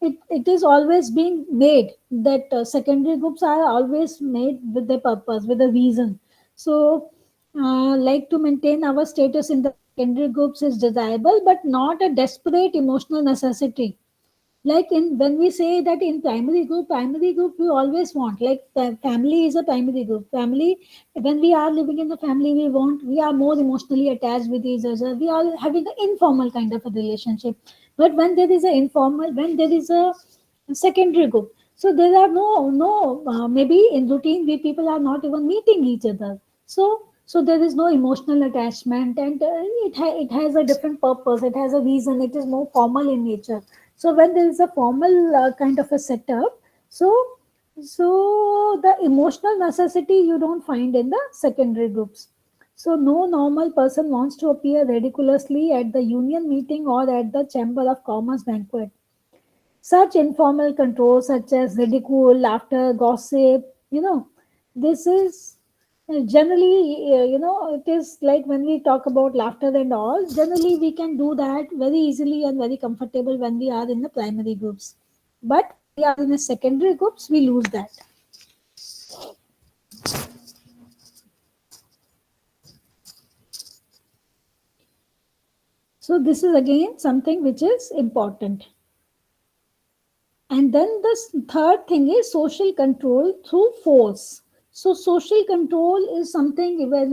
It is always being made that secondary groups are always made with the purpose, with a reason. So, like to maintain our status in the secondary groups is desirable, but not a desperate emotional necessity. Like in when we say that in primary group we always want, like family is a primary group. Family, when we are living in the family, we are more emotionally attached with each other. We are having an informal kind of a relationship. But when there is a informal, when there is a secondary group, so there are no maybe in routine we people are not even meeting each other. So there is no emotional attachment, and it has a different purpose, it has a reason, it is more formal in nature. So when there is a formal kind of a setup, so the emotional necessity you don't find in the secondary groups. So no normal person wants to appear ridiculously at the union meeting or at the chamber of commerce banquet. Such informal controls such as ridicule, laughter, gossip, this is generally, it is like when we talk about laughter and all, generally we can do that very easily and very comfortable when we are in the primary groups. But when we are in the secondary groups, we lose that. So this is again something which is important. And then the third thing is social control through force. So social control is something where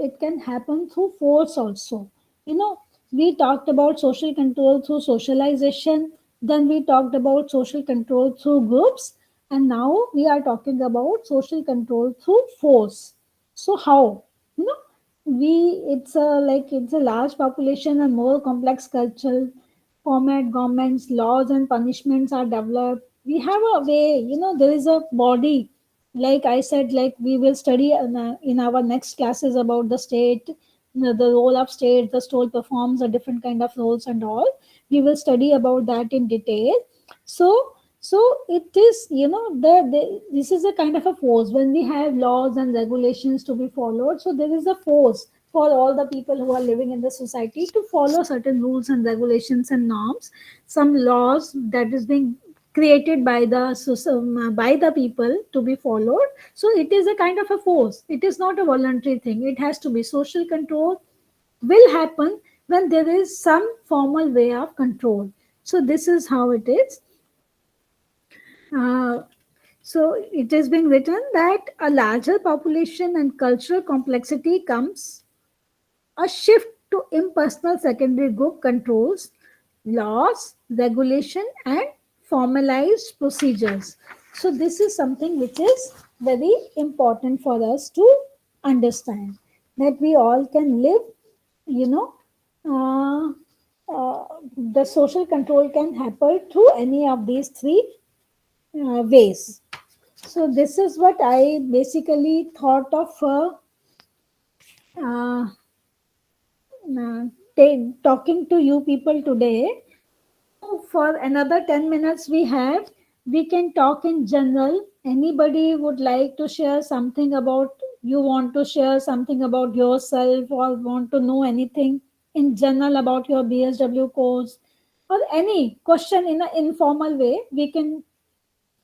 it can happen through force also. We talked about social control through socialization, then we talked about social control through groups, and now we are talking about social control through force. So how? it's a large population and more complex cultural format, governments, laws and punishments are developed. We have a way, there is a body. Like I said, like we will study in our next classes about the state, the role of state, the state performs a different kind of roles and all. We will study about that in detail. So so it is, this is a kind of a force when we have laws and regulations to be followed. So there is a force for all the people who are living in the society to follow certain rules and regulations and norms, some laws that is being created by by the people to be followed. So it is a kind of a force. It is not a voluntary thing. It has to be social control will happen when there is some formal way of control. So this is how it is. uh, so it has been written that a larger population and cultural complexity comes a shift to impersonal secondary group controls, laws, regulation, and formalized procedures. So this is something which is very important for us to understand, that we all can live, you know, uh, the social control can happen through any of these three ways. So this is what I basically thought of uh, talking to you people today. For another 10 minutes we can talk in general. Anybody would like to share something about, you want to share something about yourself or want to know anything in general about your BSW course, or any question in an informal way, we can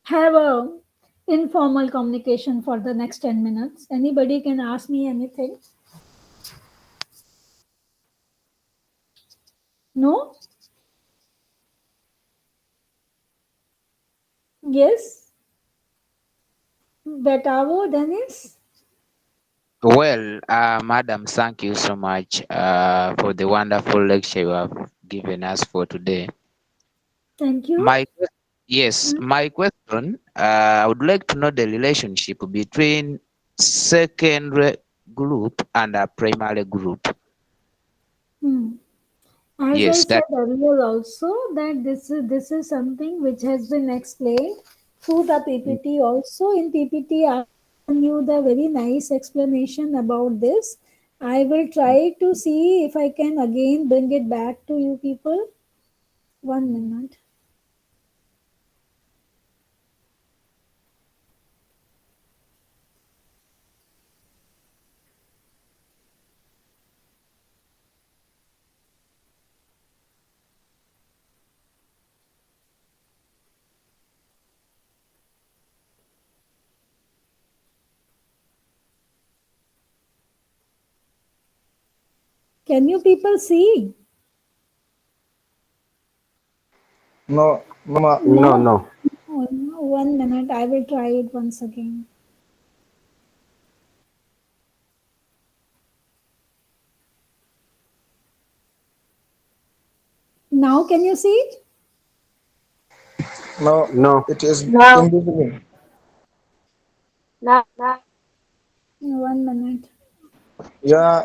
have a informal communication for the next 10 minutes. Anybody can ask me anything. No? Yes? Betavo, Dennis? Well, Madam, thank you so much for the wonderful lecture you have given us for today. Thank you. Yes, my question, I would like to know the relationship between secondary group and a primary group. Hmm. As I Yes, said that earlier also, that this is something which has been explained through the PPT also. In PPT, I given you the very nice explanation about this. I will try to see if I can again bring it back to you people. 1 minute. Can you people see? No, no, ma. No, No. no. Oh, no. 1 minute. I will try it once again. Now can you see it? No, No. it is Now, invisible. now, 1 minute. Yeah,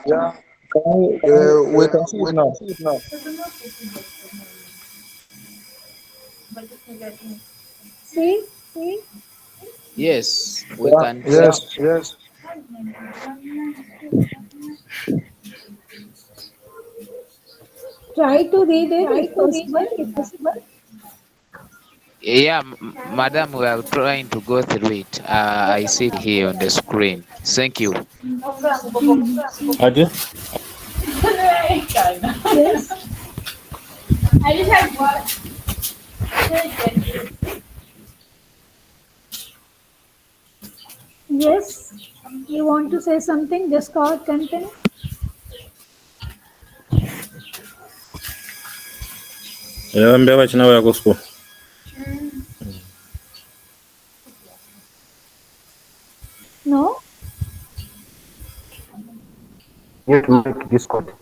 we can see it now. See? yes, we Yeah, can see. yes, yes. Try to read it if possible. Yeah, Madam, we are trying to go through it. I see it here on the screen. Thank you. Aje? Yes. Yes. You want to say something? Just call continue. Niambia wachina wako school. No? Mute mic Discord.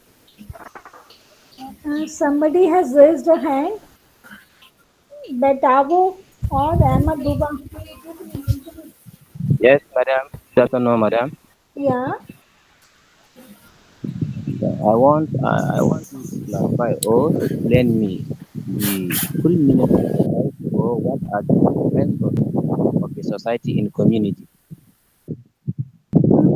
Somebody has raised a hand. Betavo or Ahmad Duba. Yes, Madam. Just no, Madam. Yeah. I want you to clarify or explain me the full meaning of society or what are the different of the society in community. Hmm.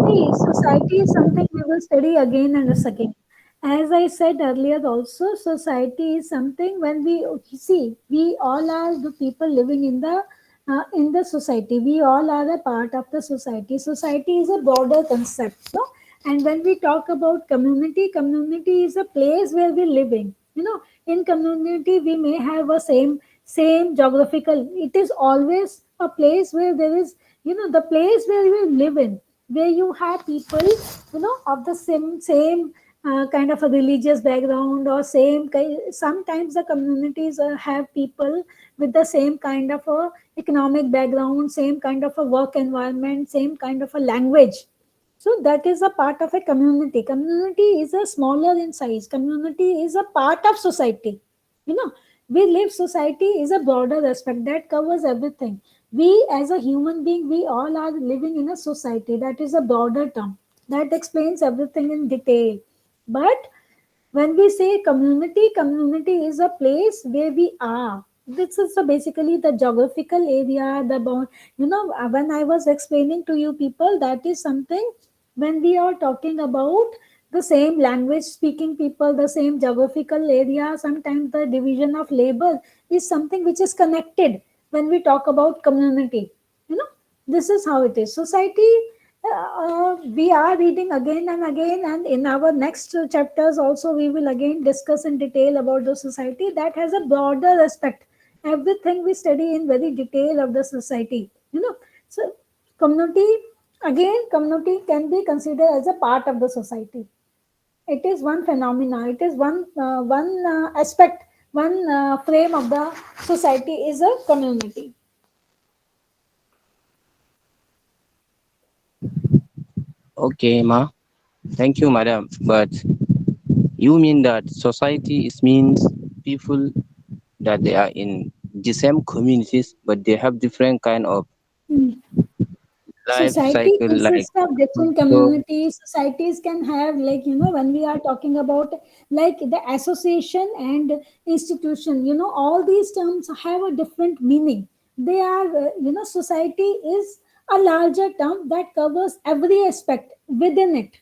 See, society is something we will study again and again. As I said earlier, also, society is something when we see, we all are the people living in the society. We all are a part of the society. Society is a broader concept, no? And when we talk about community, community is a place where we're living. You know, in community we may have a same geographical. It is always a place where there is, you know, the place where we live in, where you have people, you know, of the same kind of a religious background, or same kind. Sometimes the communities have people with the same kind of a economic background, same kind of a work environment, same kind of a language. So that is a part of a community. Community is a smaller in size. Community is a part of society. You know, we live, society is a broader aspect that covers everything. We as a human being, we all are living in a society. That is a broader term that explains everything in detail. But when we say community, community is a place where we are. This is basically the geographical area, the bound. You know, when I was explaining to you people, that is something when we are talking about the same language speaking people, the same geographical area. Sometimes the division of labor is something which is connected when we talk about community. You know, this is how it is. Society, we are reading again and again, and in our next chapters also we will again discuss in detail about the society that has a broader aspect. Everything we study in very detail of the society, you know. So community, again, community can be considered as a part of the society. It is one phenomena, it is one aspect, one frame of the society is a community. Okay, ma. Thank you, madam. But you mean that society is means people that they are in the same communities, but they have different kind of Hmm. life Society cycle, like consists of different so. communities. Societies can have, like, you know, when we are talking about like the association and institution, you know, all these terms have a different meaning. They are, you know, society is a larger term that covers every aspect within it.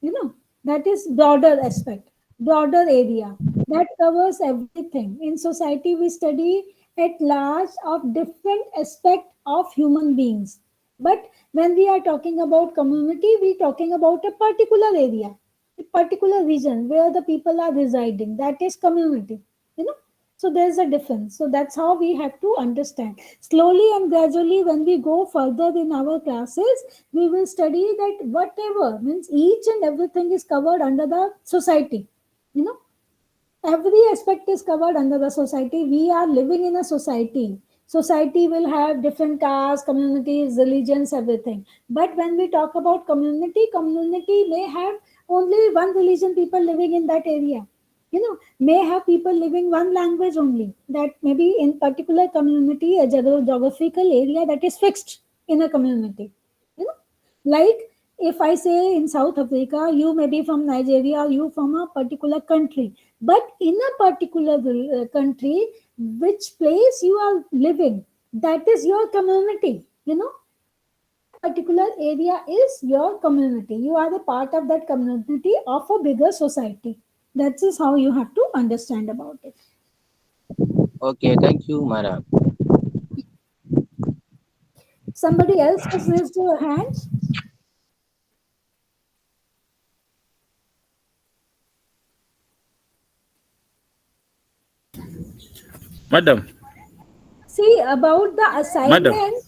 You know, that is broader aspect, broader area that covers everything. In society we study at large of different aspect of human beings. But when we are talking about community, we talking about a particular area, a particular region where the people are residing. That is community, you know. So there's a difference. So that's how we have to understand. Slowly and gradually, when we go further in our classes, we will study that whatever means each and everything is covered under the society. You know, every aspect is covered under the society. We are living in a society. Society will have different castes, communities, religions, everything. But when we talk about community, community may have only one religion people living in that area. You know, may have people living one language only. That maybe in particular community, a geographical area that is fixed in a community. You know, like if I say in South Africa, you may be from Nigeria, or you from a particular country, but in a particular country, which place you are living, that is your community. You know, that particular area is your community. You are a part of that community of a bigger society. That is how you have to understand about it. Okay, thank you, madam. Somebody else has raised your hand. Madam, See, about the madam. assignment,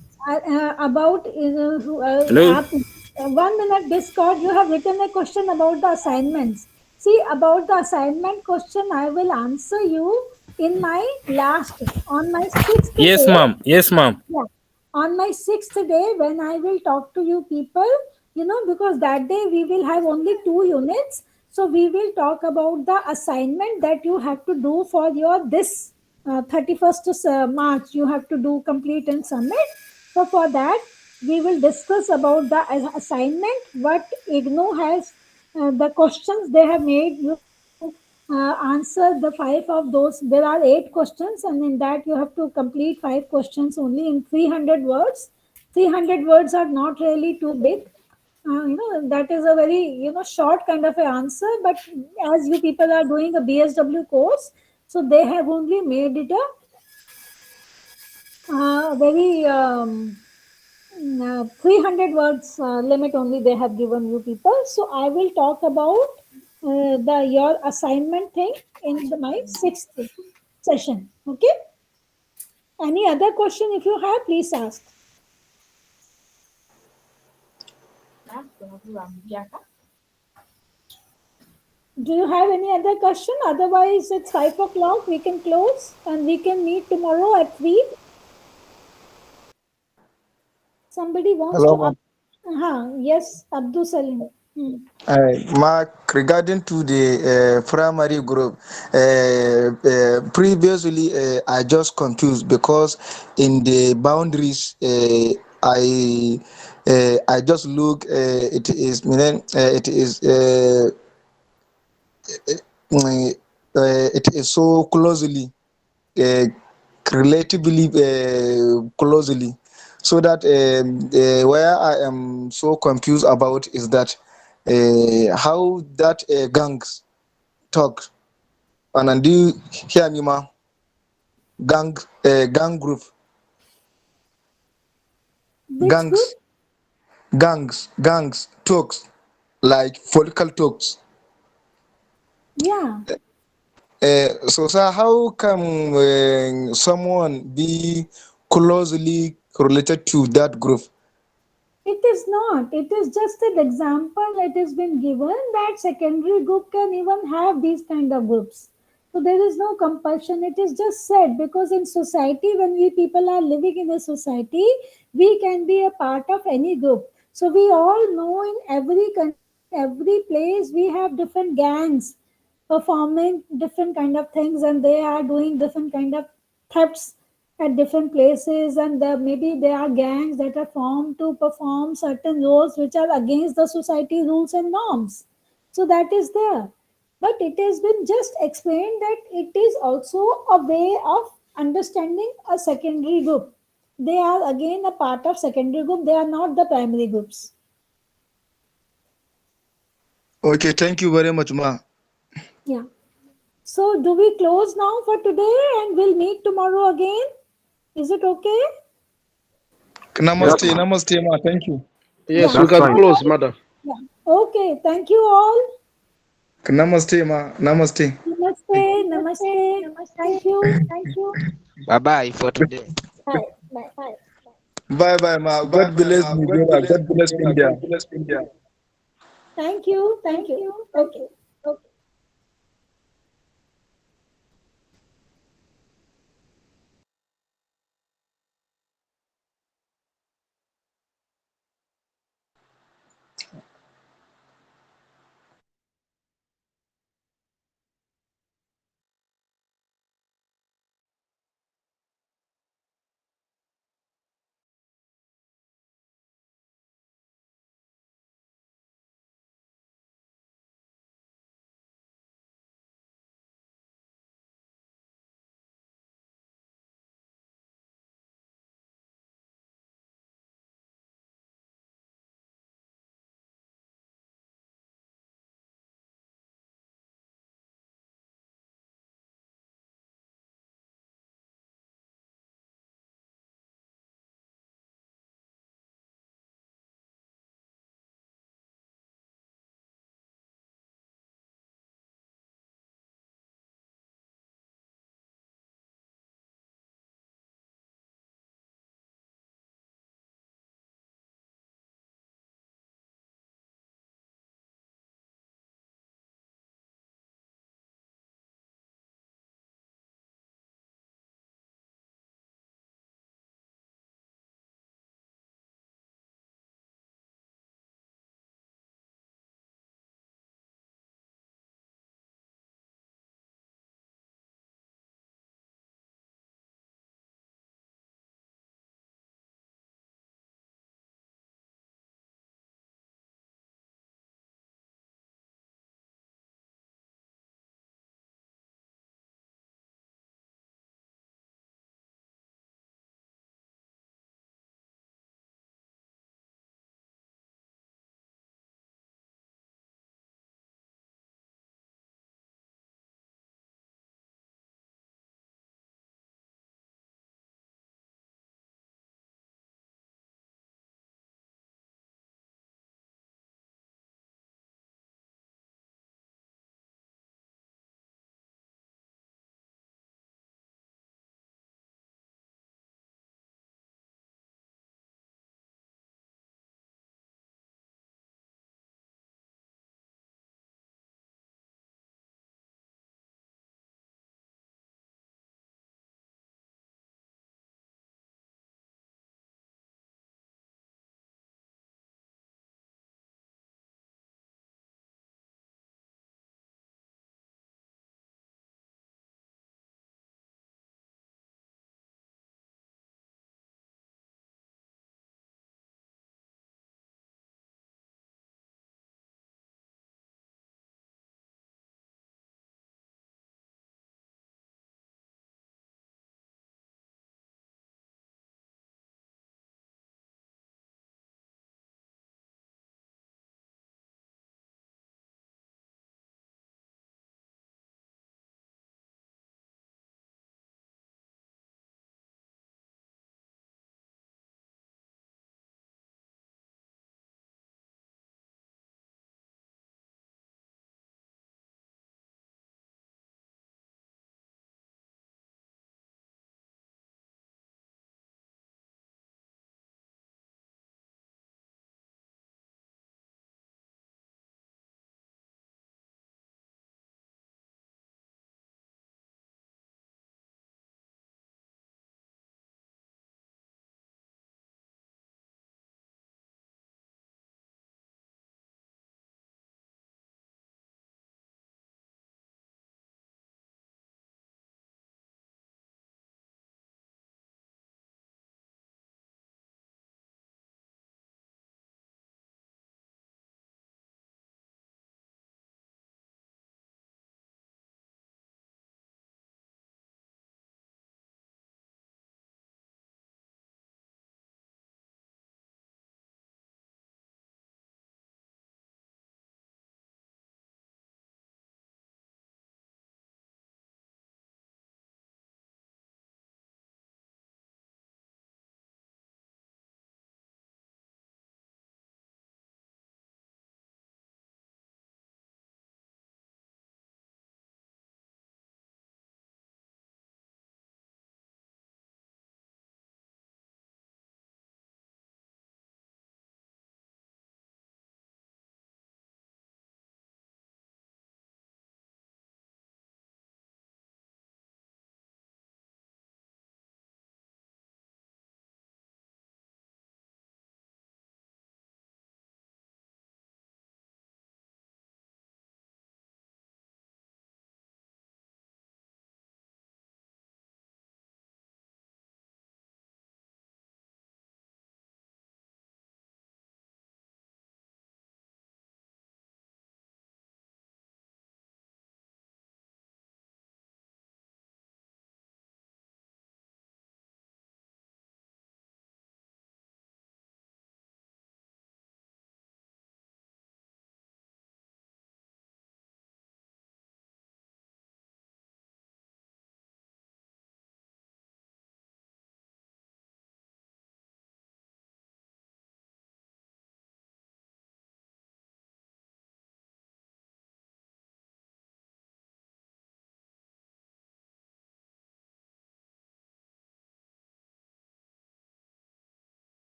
about Hello. 1 minute Discord, you have written a question about the assignments. See, about the assignment question, I will answer you in my last, on my sixth Yes, day. ma'am. Yes, ma'am. Yeah. On my sixth day, when I will talk to you people, you know, because that day we will have only 2 units. So we will talk about the assignment that you have to do for your this 31st of March. You have to do complete and submit. So for that, we will discuss about the assignment, what IGNO has the questions they have made, you answer the 5 of those. There are 8 questions, and in that you have to complete 5 questions only in 300 words. 300 words are not really too big. That is a very short kind of an answer. But as you people are doing a BSW course, so they have only made it a very 300 words limit only they have given you people. So I will talk about your assignment thing in my 6th session. Okay. Any other question if you have, please ask. Do you have any other question? Otherwise, it's 5 o'clock. We can close and we can meet tomorrow at 3. Somebody wants Hello, to ma'am. yes, Abdul Salim. Mark, regarding to the primary group, previously I just confused because in the boundaries I just look it is it is so closely uh, relatively closely, so that where I am so confused about is that how that gangs talk. And do you hear me, ma? Gang group, Which group? gangs talks like political talks. Yeah. So, sir, how can someone be closely related to that group? It is not. It is just an example that has been given that secondary group can even have these kind of groups. So there is no compulsion. It is just said because in society, when we people are living in a society, we can be a part of any group. So we all know in every country, every place, we have different gangs performing different kind of things, and they are doing different kind of thefts at different places, and maybe there are gangs that are formed to perform certain roles which are against the society rules and norms. So that is there, but it has been just explained that it is also a way of understanding a secondary group. They are again a part of secondary group, they are not the primary groups. Okay, thank you very much, ma. Yeah. So do we close now for today and we'll meet tomorrow again? Is it okay? Namaste, namaste, ma. Thank you. Yes, Yeah. we can All close, right. madam. Yeah. Okay. Thank you all. Namaste, ma. Namaste. Namaste. Namaste. Thank you. Bye bye for today. Bye. Bye. Bye, bye, ma. God bless Nigeria. God bless India. Thank you. Thank you. Okay.